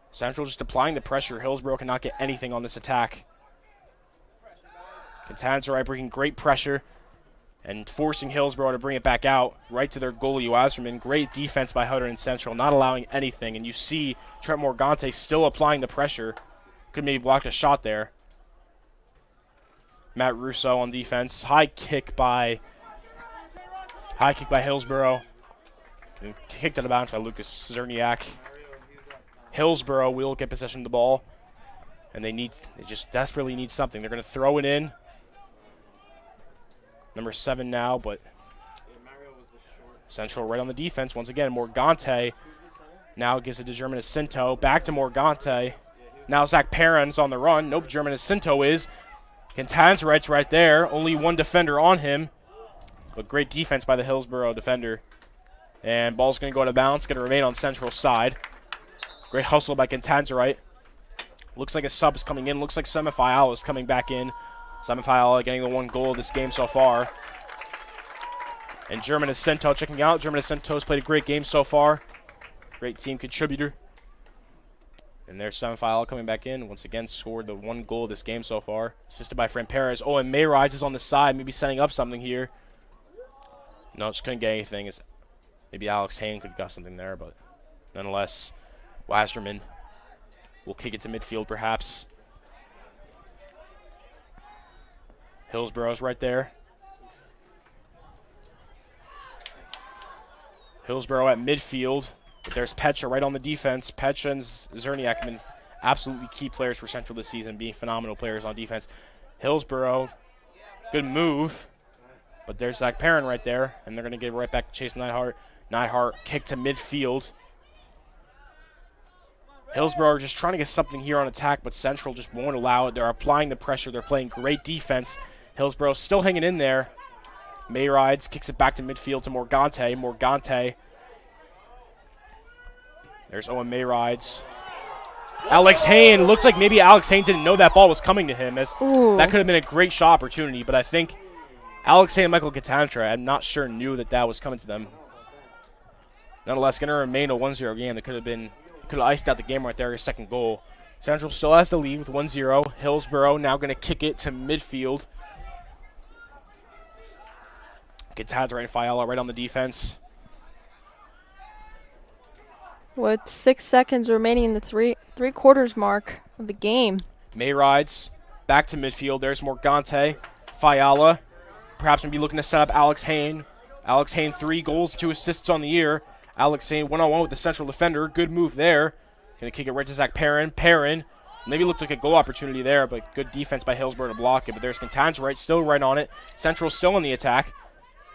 [SPEAKER 2] Central just applying the pressure. Hillsborough cannot get anything on this attack. Contanzarite bringing great pressure and forcing Hillsborough to bring it back out right to their goalie, Wasserman. Great defense by Hunterdon Central, not allowing anything. And you see Trent Morgante still applying the pressure. Could maybe blocked a shot there. Matt Russo on defense. High kick by Hillsborough. And kicked out of bounds by Lucas Zerniak. Hillsborough will get possession of the ball. And they just desperately need something. They're going to throw it in. Number 7 now, but Central right on the defense. Once again, Morgante now gives it to German Cinto. Back to Morgante. Now Zach Perrin's on the run. Nope, German Cinto is. Contanzarite's right there. Only one defender on him. But great defense by the Hillsborough defender. And ball's going to go out of bounds. Going to remain on Central's side. Great hustle by Contanzarite. Looks like a sub is coming in. Looks like Semifial is coming back in. Semifial getting the 1 goal of this game so far. And German Cinto checking out. German Cinto's played a great game so far. Great team contributor. And there's Semifial coming back in. Once again, scored the 1 goal of this game so far. Assisted by Fran Perez. Oh, and Mayrides is on the side, maybe setting up something here. No, just couldn't get anything. Maybe Alex Hayne could have got something there, but nonetheless, Wasserman will kick it to midfield perhaps. Hillsborough's right there. Hillsborough at midfield. But there's Pecha right on the defense. Pecha and Zerniak have been absolutely key players for Central this season, being phenomenal players on defense. Hillsborough, good move. But there's Zach Perrin right there, and they're going to give it right back to Chase Neidhart. Neidhart kick to midfield. Hillsborough are just trying to get something here on attack, but Central just won't allow it. They're applying the pressure. They're playing great defense. Hillsborough still hanging in there. Mayrides kicks it back to midfield to Morgante. Morgante. There's Owen Mayrides. Alex Hayne. Looks like maybe Alex Hayne didn't know that ball was coming to him. That could have been a great shot opportunity, but I think Alex Hayne and Michael Catantra, I'm not sure, knew that was coming to them. Nonetheless, going to remain a 1-0 game. That could have iced out the game right there, his second goal. Central still has the lead with 1-0. Hillsborough now going to kick it to midfield. Catantra and Fiala right on the defense.
[SPEAKER 4] With 6 seconds remaining in the three quarters mark of the game.
[SPEAKER 2] Mayrides back to midfield. There's Morgante. Fiala. Perhaps maybe looking to set up Alex Hayne. Alex Hayne, 3 goals, 2 assists on the year. Alex Hayne one-on-one with the Central defender. Good move there. Going to kick it right to Zach Perrin. Perrin maybe looked like a goal opportunity there, but good defense by Hillsborough to block it. But there's Contanzarite still right on it. Central still on the attack.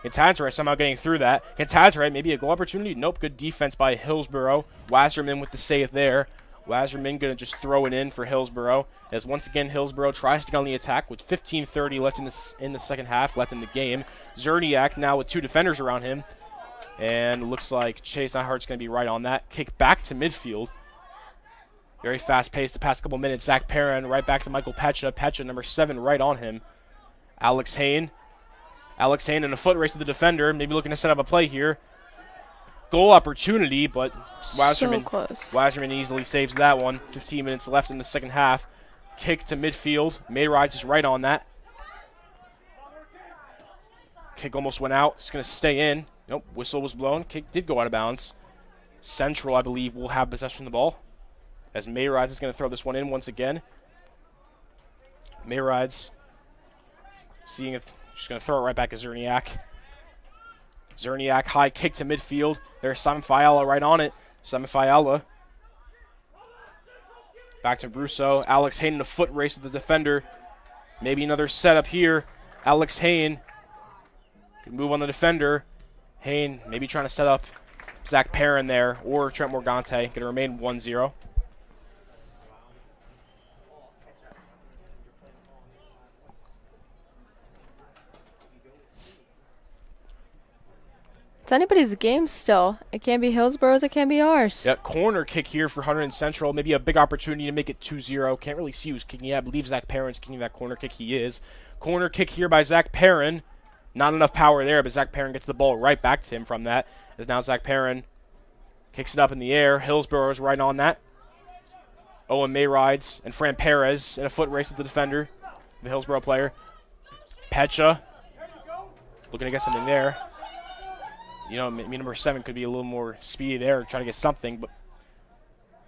[SPEAKER 2] Contanzarite somehow getting through that. Contanzarite, maybe a goal opportunity. Nope, good defense by Hillsborough. Wasserman with the save there. Wasserman going to just throw it in for Hillsborough. As once again, Hillsborough tries to get on the attack with 15:30 left in the second half, left in the game. Zerniak now with 2 defenders around him. And it looks like Chase Neidhart's going to be right on that. Kick back to midfield. Very fast-paced the past couple minutes. Zach Perrin right back to Michael Pecha. Pecha, number 7, right on him. Alex Hayne. Alex Hayne in a foot race to the defender. Maybe looking to set up a play here. goal opportunity, but
[SPEAKER 4] So
[SPEAKER 2] Wasserman,
[SPEAKER 4] close.
[SPEAKER 2] Wasserman easily saves that one. 15 minutes left in the second half. Kick to midfield. Mayrides is right on that. Kick almost went out. It's going to stay in. Nope, whistle was blown. Kick did go out of bounds. Central, I believe, will have possession of the ball. As Mayrides is going to throw this one in once again. Mayrides seeing if she's going to throw it right back at Zerniak. Zerniak, high kick to midfield. There's Simon Fiala right on it. Simon Fiala. Back to Brusso. Alex Hayne in a foot race with the defender. Maybe another setup here. Alex Hayne can move on the defender. Hayne maybe trying to set up Zach Perrin there or Trent Morgante. Going to remain 1-0.
[SPEAKER 4] It's anybody's game still. It can't be Hillsborough's, it can't be ours.
[SPEAKER 2] Yeah, corner kick here for Hunterdon Central. Maybe a big opportunity to make it 2-0. Can't really see who's kicking it. I believe Zach Perrin's kicking that corner kick. He is. Corner kick here by Zach Perrin. Not enough power there, but Zach Perrin gets the ball right back to him from that. As now Zach Perrin kicks it up in the air. Hillsborough's right on that. Owen Mayrides and Fran Perez in a foot race with the defender, the Hillsborough player. Pecha looking to get something there. You know, maybe number 7 could be a little more speedy there, trying to get something, but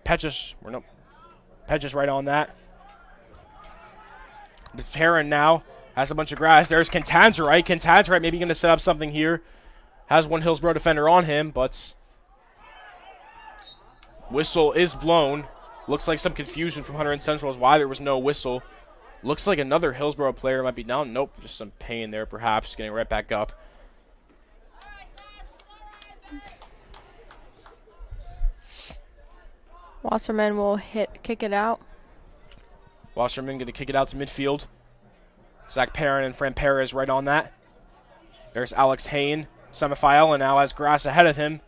[SPEAKER 2] Pecha's right on that. But Perrin now has a bunch of grass. There's Cantanzarite. Cantanzarite maybe going to set up something here. Has one Hillsborough defender on him, but whistle is blown. Looks like some confusion from Hunterdon Central as why there was no whistle. Looks like another Hillsborough player might be down. Nope, just some pain there perhaps, getting right back up.
[SPEAKER 4] Wasserman will kick it out.
[SPEAKER 2] Wasserman going to kick it out to midfield. Zach Perrin and Fran Perez right on that. There's Alex Hayne. Semifiala now has grass ahead of him.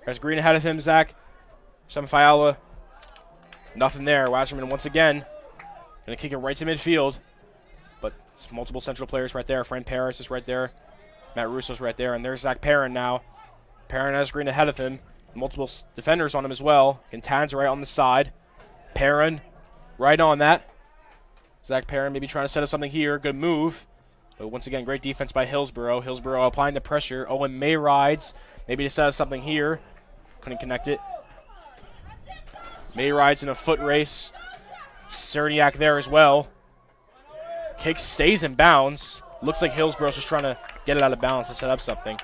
[SPEAKER 2] There's green ahead of him, Zach. Semifiala. Nothing there. Wasserman once again going to kick it right to midfield. But it's multiple central players right there. Fran Perez is right there. Matt Russo's right there. And there's Zach Perrin now. Perrin has green ahead of him. Multiple defenders on him as well. Cantan's right on the side. Perrin right on that. Zach Perrin maybe trying to set up something here. Good move. But once again, great defense by Hillsborough. Hillsborough applying the pressure. Owen Mayrides maybe to set up something here. Couldn't connect it. Mayrides in a foot race. Cerniak there as well. Kick stays in bounds. Looks like Hillsborough's just trying to get it out of bounds to set up something.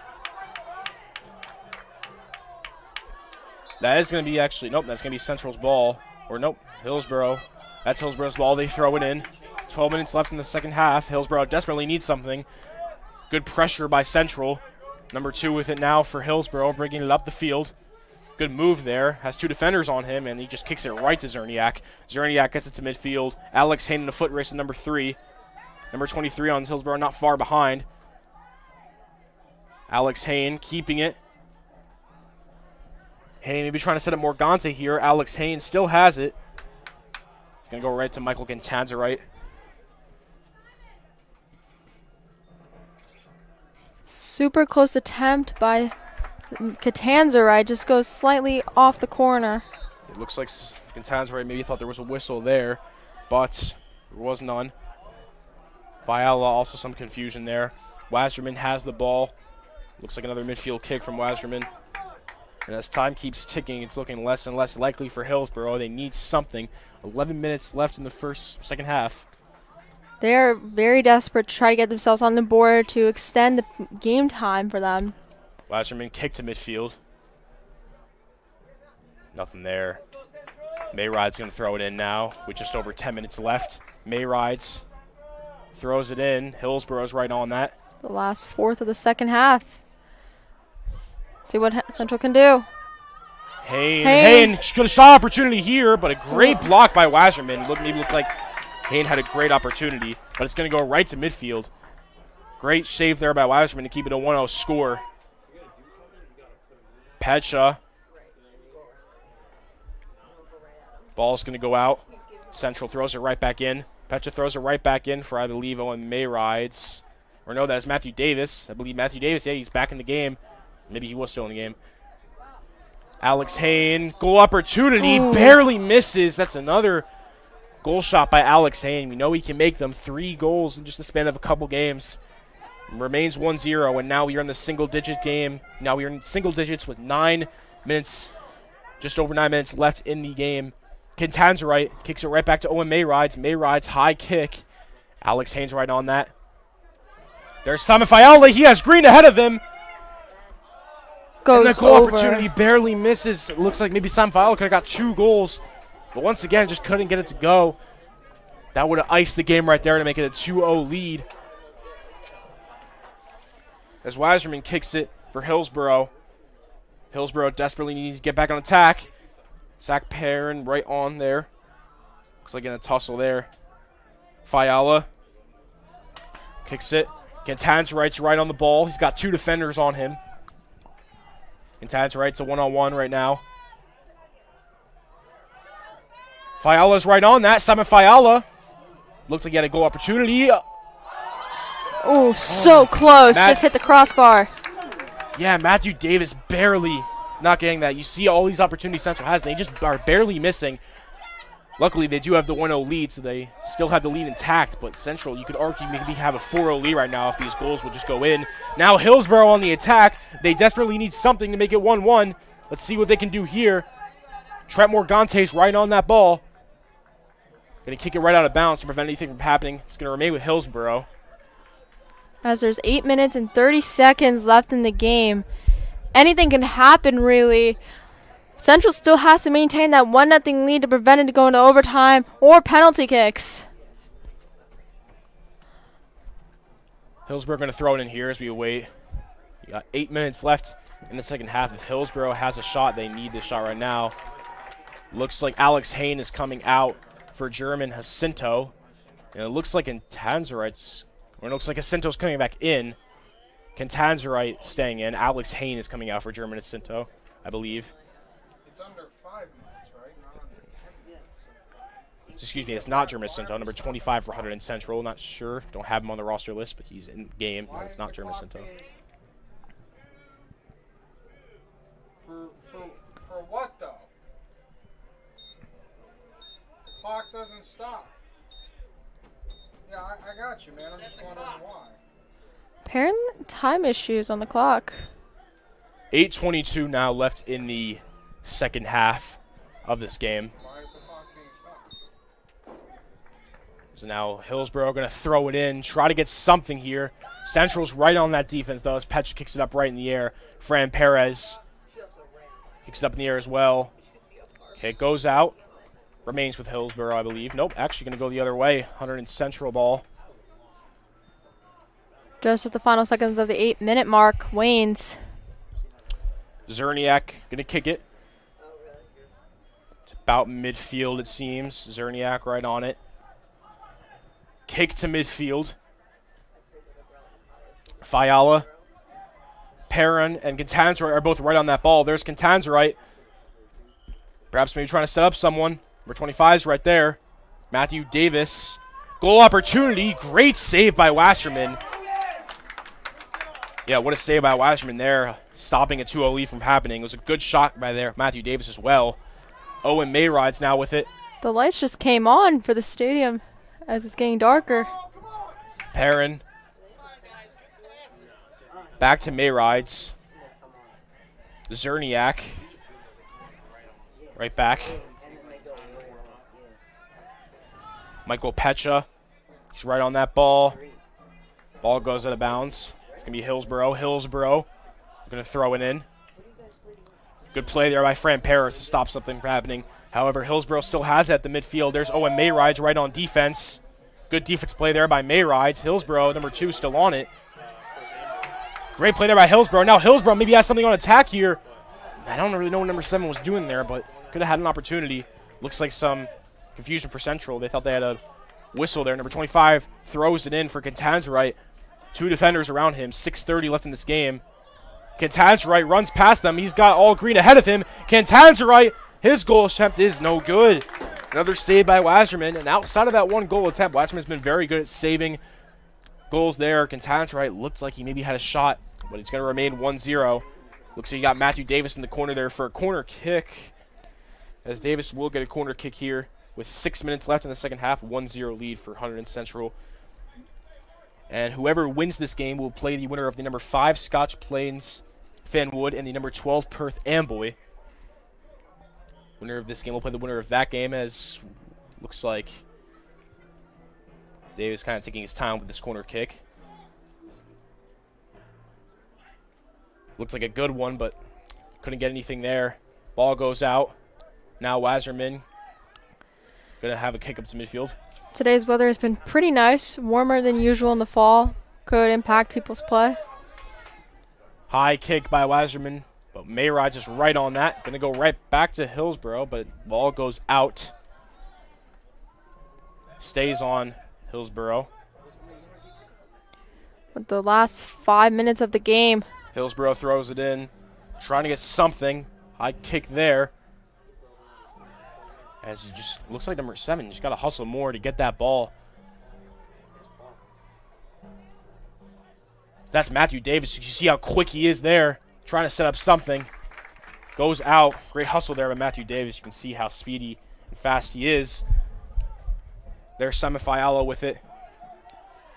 [SPEAKER 2] That is going to be actually, nope, that's going to be Central's ball. Or nope, Hillsborough. That's Hillsborough's ball. They throw it in. 12 minutes left in the second half. Hillsborough desperately needs something. Good pressure by Central. Number 2 with it now for Hillsborough, bringing it up the field. Good move there. Has 2 defenders on him, and he just kicks it right to Zerniak. Zerniak gets it to midfield. Alex Hayne in the foot race at number 3. Number 23 on Hillsborough, not far behind. Alex Hayne keeping it. Hayne maybe trying to set up Morgante here. Alex Hayne still has it. Going to go right to Michael Cantanzarite.
[SPEAKER 4] Super close attempt by Cantanzarite. Just goes slightly off the corner.
[SPEAKER 2] It looks like Cantanzarite maybe thought there was a whistle there, but there was none. Fiala also some confusion there. Wasserman has the ball. Looks like another midfield kick from Wasserman. And as time keeps ticking, it's looking less and less likely for Hillsborough. They need something. 11 minutes left in the second half.
[SPEAKER 4] They are very desperate to try to get themselves on the board to extend the game time for them.
[SPEAKER 2] Wasserman kick to midfield. Nothing there. Mayride's going to throw it in now with just over 10 minutes left. Mayrides throws it in. Hillsborough's right on that.
[SPEAKER 4] The last fourth of the second half. See what Central can do.
[SPEAKER 2] Hayne got a shot opportunity here, but a great block by Wasserman. Maybe looked like Hayne had a great opportunity, but it's going to go right to midfield. Great save there by Wasserman to keep it a 1-0 score. Pecha. Ball's going to go out. Central throws it right back in. Pecha throws it right back in for, I believe, Owen Mayrides. Or no, that's Matthew Davis. I believe Matthew Davis, yeah, he's back in the game. Maybe he was still in the game. Alex Hayne, goal opportunity, barely misses. That's another goal shot by Alex Hayne. We know he can make them. 3 goals in just the span of a couple games. Remains 1-0, and now we are in the single-digit game. Now we are in single digits with 9 minutes, just over 9 minutes left in the game. Kintanzarite kicks it right back to Owen Mayrides. Mayrides, high kick. Alex Hayne's right on that. There's Simon Fiala. He has green ahead of him.
[SPEAKER 4] Goes
[SPEAKER 2] and the goal
[SPEAKER 4] over.
[SPEAKER 2] opportunity barely misses. It looks like maybe Simon Fiala could have got 2 goals. But once again, just couldn't get it to go. That would have iced the game right there to make it a 2-0 lead. As Wasserman kicks it for Hillsborough. Hillsborough desperately needs to get back on attack. Zach Perrin right on there. Looks like in a tussle there. Fiala kicks it. Kintanzarite's right on the ball. He's got 2 defenders on him. Kintanzarite's a 1-on-1 right now. Fiala's right on that. Simon Fiala. Looks like he had a goal opportunity.
[SPEAKER 4] Oh, so close. Just hit the crossbar.
[SPEAKER 2] Yeah, Matthew Davis barely not getting that. You see all these opportunities Central has, and they just are barely missing. Luckily, they do have the 1-0 lead, so they still have the lead intact. But Central, you could argue, maybe have a 4-0 lead right now if these goals would just go in. Now Hillsborough on the attack. They desperately need something to make it 1-1. Let's see what they can do here. Trent Morgante's right on that ball. Going to kick it right out of bounds to prevent anything from happening. It's going to remain with Hillsborough.
[SPEAKER 4] As there's 8 minutes and 30 seconds left in the game. Anything can happen, really. Central still has to maintain that 1-0 lead to prevent it going to overtime or penalty kicks.
[SPEAKER 2] Hillsborough going to throw it in here as we wait. You got 8 minutes left in the second half. If Hillsborough has a shot, they need this shot right now. Looks like Alex Hayne is coming out for German Jacinto. And it looks like Kintanzarite's, or it looks like Jacinto's coming back in. Kintanzarite staying in. Alex Hayne is coming out for German Jacinto, I believe.
[SPEAKER 5] It's under 5 minutes, right? Not under 10 minutes.
[SPEAKER 2] Excuse me, it's not German Jacinto. Number 25 for Hunterdon Central. Not sure. Don't have him on the roster list, but he's in the game. No, it's not German Jacinto.
[SPEAKER 5] For what, though? The clock doesn't stop. Yeah, I got you, man. I'm just wondering why.
[SPEAKER 4] Apparently, time issues on the clock.
[SPEAKER 2] 8:22 now left in the second half of this game.
[SPEAKER 5] Why is the clock being stopped?
[SPEAKER 2] So now Hillsborough going to throw it in, try to get something here. Central's right on that defense, though, as Petch kicks it up right in the air. Fran Perez kicks it up in the air as well. Okay, it goes out. Remains with Hillsborough, I believe. Nope, actually going to go the other way. Hunterdon Central ball.
[SPEAKER 4] Just at the final seconds of the 8-minute mark, Waynes.
[SPEAKER 2] Zerniak going to kick it. It's about midfield, it seems. Zerniak right on it. Kick to midfield. Fiala, Perrin, and Kintanzarite are both right on that ball. There's Kintanzarite. Perhaps maybe trying to set up someone. Number 25 is right there. Matthew Davis. Goal opportunity. Great save by Wasserman. Yeah, what a save by Wasserman there. Stopping a 2-0 lead from happening. It was a good shot by there. Matthew Davis as well. Owen Mayride's now with it.
[SPEAKER 4] The lights just came on for the stadium as it's getting darker.
[SPEAKER 2] Perrin. Back to Mayrides. Zerniak. Right back. Michael Pecha. He's right on that ball. Ball goes out of bounds. It's going to be Hillsborough. Hillsborough going to throw it in. Good play there by Fran Paris to stop something from happening. However, Hillsborough still has it at the midfield. There's Owen Mayrides right on defense. Good defense play there by Mayrides. Hillsborough, number 2, still on it. Great play there by Hillsborough. Now Hillsborough maybe has something on attack here. I don't really know what number 7 was doing there, but could have had an opportunity. Looks like some confusion for Central. They thought they had a whistle there. Number 25 throws it in for Kintanzarite. 2 defenders around him. 6:30 left in this game. Kintanzarite runs past them. He's got all green ahead of him. Kintanzarite, his goal attempt is no good. Another save by Wasserman. And outside of that one goal attempt, Wasserman's been very good at saving goals there. Kintanzarite looks like he maybe had a shot, but it's going to remain 1-0. Looks like you got Matthew Davis in the corner there for a corner kick, as Davis will get a corner kick here with 6 minutes left in the second half. 1-0 lead for Hunterdon Central. And whoever wins this game will play the winner of the number 5 Scotch Plains Fanwood and the number 12 Perth Amboy. Winner of this game will play the winner of that game, as looks like Davis kind of taking his time with this corner kick. Looks like a good one, but couldn't get anything there. Ball goes out. Now Wasserman going to have a kick up to midfield.
[SPEAKER 4] Today's weather has been pretty nice, warmer than usual in the fall. Could impact people's play.
[SPEAKER 2] High kick by Wasserman, but Mayride's just right on that. Going to go right back to Hillsborough, but ball goes out. Stays on Hillsborough.
[SPEAKER 4] With the last 5 minutes of the game.
[SPEAKER 2] Hillsborough throws it in, trying to get something. High kick there. As he just looks like number 7. Just got to hustle more to get that ball. That's Matthew Davis. You see how quick he is there, trying to set up something. Goes out. Great hustle there by Matthew Davis. You can see how speedy and fast he is. There's Simon Fiala with it.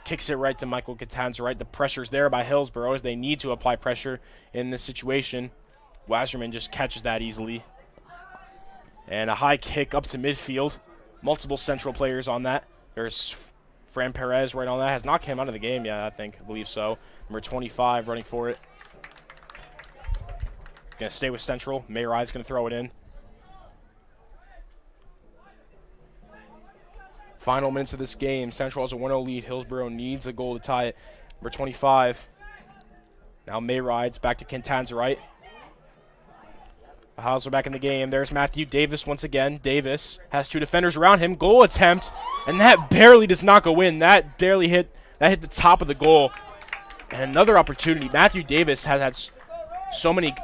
[SPEAKER 2] Kicks it right to Michael Catanza, right? The pressure's there by Hillsborough, as they need to apply pressure in this situation. Wasserman just catches that easily. And a high kick up to midfield. Multiple Central players on that. There's Fran Perez right on that. Has knocked him out of the game, yeah, I believe so. Number 25 running for it. Gonna stay with Central. Mayride's gonna throw it in. Final minutes of this game. Central has a 1-0 lead. Hillsborough needs a goal to tie it. Number 25. Now Mayride's back to Quintan's right. The Howls are back in the game. There's Matthew Davis once again. Davis has 2 defenders around him. Goal attempt. And that barely does not go in. That barely hit. That hit the top of the goal. And another opportunity. Matthew Davis has had so many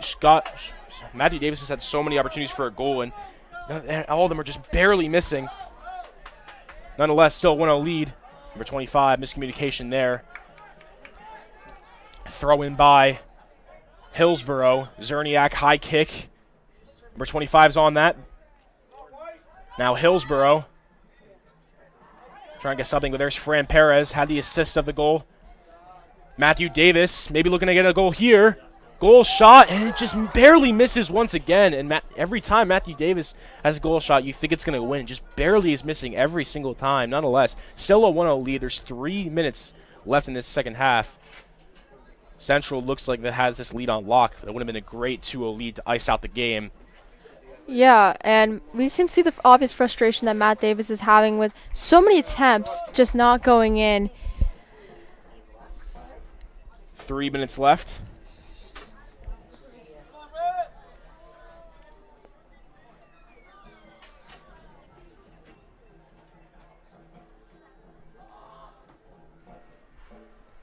[SPEAKER 2] Matthew Davis has had so many opportunities for a goal, and all of them are just barely missing. Nonetheless, still 1-0 lead. Number 25, miscommunication there. Throw in by Hillsborough. Zerniak, high kick. Number 25's on that. Now Hillsborough trying to get something, but there's Fran Perez. Had the assist of the goal. Matthew Davis maybe looking to get a goal here. Goal shot, and it just barely misses once again. And every time Matthew Davis has a goal shot, you think it's going to win. It just barely is missing every single time. Nonetheless, still a 1-0 lead. There's 3 minutes left in this second half. Central looks like that has this lead on lock. That would have been a great 2-0 lead to ice out the game.
[SPEAKER 4] Yeah, and we can see the obvious frustration that Matt Davis is having with so many attempts just not going in.
[SPEAKER 2] 3 minutes left.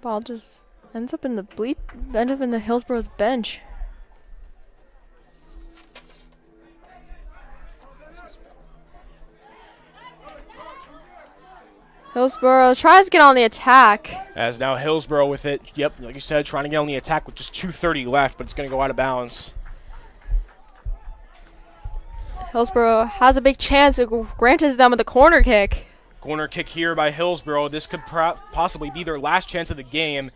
[SPEAKER 4] Ball just ends up in the Hillsborough's bench. Hillsborough tries to get on the attack.
[SPEAKER 2] As now Hillsborough with it. Yep, like you said, trying to get on the attack with just 2:30 left, but it's going to go out of bounds.
[SPEAKER 4] Hillsborough has a big chance, granted them with a corner kick.
[SPEAKER 2] Corner kick here by Hillsborough. This could possibly be their last chance of the game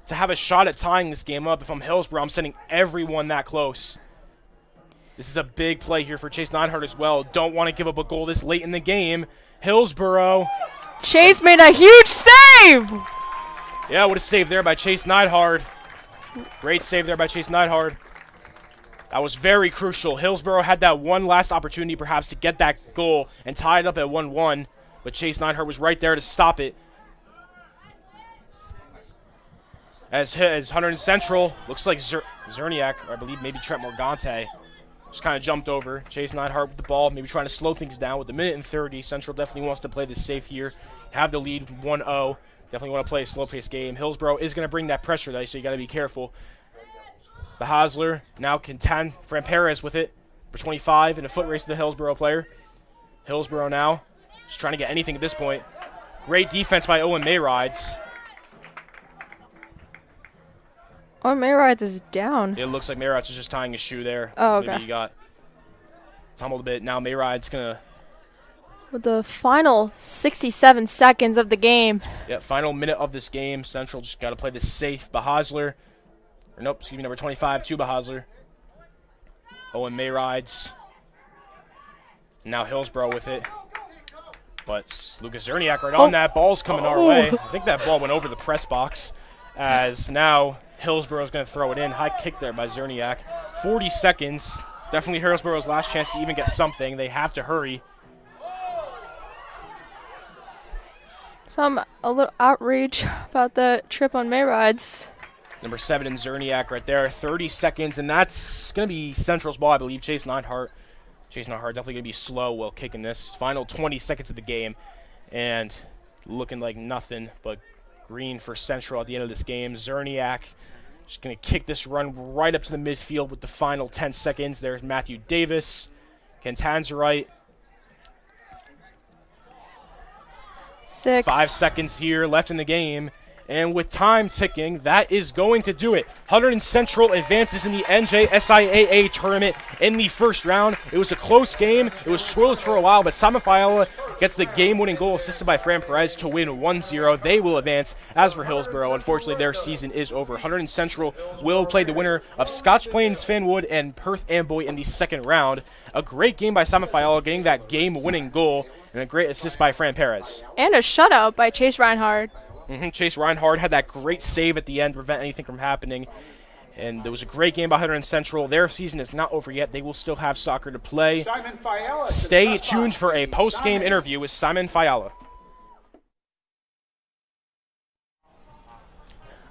[SPEAKER 2] to have a shot at tying this game up. If I'm Hillsborough, I'm sending everyone that close. This is a big play here for Chase Neidhart as well. Don't want to give up a goal this late in the game. Hillsborough.
[SPEAKER 4] Chase made a huge save!
[SPEAKER 2] Yeah, what a save there by Chase Neidhart. Great save there by Chase Neidhart. That was very crucial. Hillsborough had that one last opportunity perhaps to get that goal and tie it up at 1-1. But Chase Neidhart was right there to stop it. As Hunterdon Central, looks like Zerniak, or I believe maybe Trent Morgante, just kind of jumped over. Chase Neidhart with the ball, maybe trying to slow things down with 1:30. Central definitely wants to play this safe here. Have the lead 1-0. Definitely want to play a slow-paced game. Hillsborough is going to bring that pressure, though, so you got to be careful. The Hosler now Quintan. Fran Perez with it for 25 in a foot race to the Hillsborough player. Hillsborough now just trying to get anything at this point. Great defense by Owen Mayrides.
[SPEAKER 4] Oh, Mayrides is down.
[SPEAKER 2] It looks like Mayrides is just tying his shoe there.
[SPEAKER 4] Oh, okay.
[SPEAKER 2] Maybe he got tumbled a bit. Now Mayride's going to...
[SPEAKER 4] With the final 67 seconds of the game.
[SPEAKER 2] Yeah, final minute of this game. Central just got to play this safe. Bahasler. Or nope, excuse me, number 25, to Bahasler. Owen Mayrides. Now Hillsborough with it. But Lucas Zerniak right on that. Ball's coming our way. I think that ball went over the press box. As now Hillsborough's going to throw it in. High kick there by Zerniak. 40 seconds. Definitely Hillsborough's last chance to even get something. They have to hurry.
[SPEAKER 4] A little outrage about the trip on Mayrides.
[SPEAKER 2] Number 7 in Zerniak right there. 30 seconds, and that's going to be Central's ball, I believe. Chase Neidhart. Chase Neidhart definitely going to be slow while kicking this. Final 20 seconds of the game, and looking like nothing but green for Central at the end of this game. Zerniak just going to kick this run right up to the midfield with the final 10 seconds. There's Matthew Davis. Cantanzarite.
[SPEAKER 4] 6.
[SPEAKER 2] 5 seconds here left in the game. And with time ticking, that is going to do it. Hunterdon Central advances in the NJSIAA tournament in the first round. It was a close game. It was scoreless for a while, but Simon Fiala gets the game-winning goal assisted by Fran Perez to win 1-0. They will advance. As for Hillsborough, unfortunately, their season is over. Hunterdon Central will play the winner of Scotch Plains Fanwood and Perth Amboy in the second round. A great game by Simon Fiala, getting that game-winning goal, and a great assist by Fran Perez.
[SPEAKER 4] And a shutout by Chase Reinhardt.
[SPEAKER 2] Chase Reinhardt had that great save at the end to prevent anything from happening. And there was a great game by Hunterdon Central. Their season is not over yet. They will still have soccer to play. Stay tuned for a post-game interview with Simon Fiala.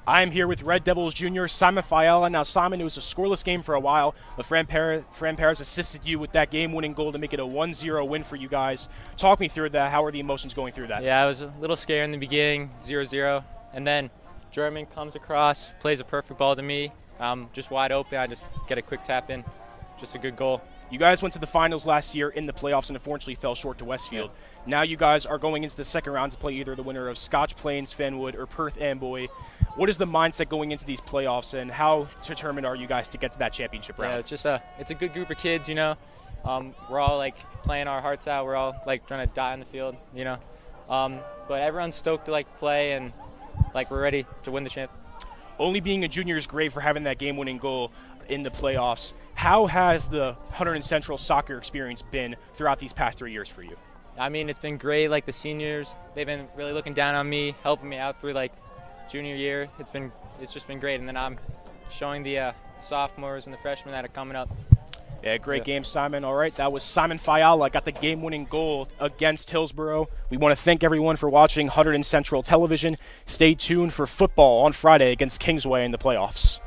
[SPEAKER 2] I'm here with Red Devils Jr. Simon Fiala. Now, Simon, it was a scoreless game for a while, but Fran Perez assisted you with that game-winning goal to make it a 1-0 win for you guys. Talk me through that. How are the emotions going through that?
[SPEAKER 6] Yeah, I was a little scared in the beginning, 0-0. And then German comes across, plays a perfect ball to me. Just wide open. I just get a quick tap in. Just a good goal.
[SPEAKER 2] You guys went to the finals last year in the playoffs and unfortunately fell short to Westfield. Yeah. Now you guys are going into the second round to play either the winner of Scotch Plains Fanwood or Perth Amboy. What is the mindset going into these playoffs, and how determined are you guys to get to that championship round?
[SPEAKER 6] Yeah, it's just it's a good group of kids, you know. We're all like playing our hearts out. We're all like trying to die on the field, you know. But everyone's stoked to like play, and like we're ready to win the champ.
[SPEAKER 2] Only being a junior is great for having that game-winning goal in the playoffs. How has the Hunterdon Central soccer experience been throughout these past 3 years for you?
[SPEAKER 6] I mean, it's been great. Like the seniors, they've been really looking down on me, helping me out through like junior year. It's just been great. And then I'm showing the sophomores and the freshmen that are coming up.
[SPEAKER 2] Yeah, great game, Simon. All right, that was Simon Fiala. Got the game-winning goal against Hillsborough. We want to thank everyone for watching Hunterdon Central Television. Stay tuned for football on Friday against Kingsway in the playoffs.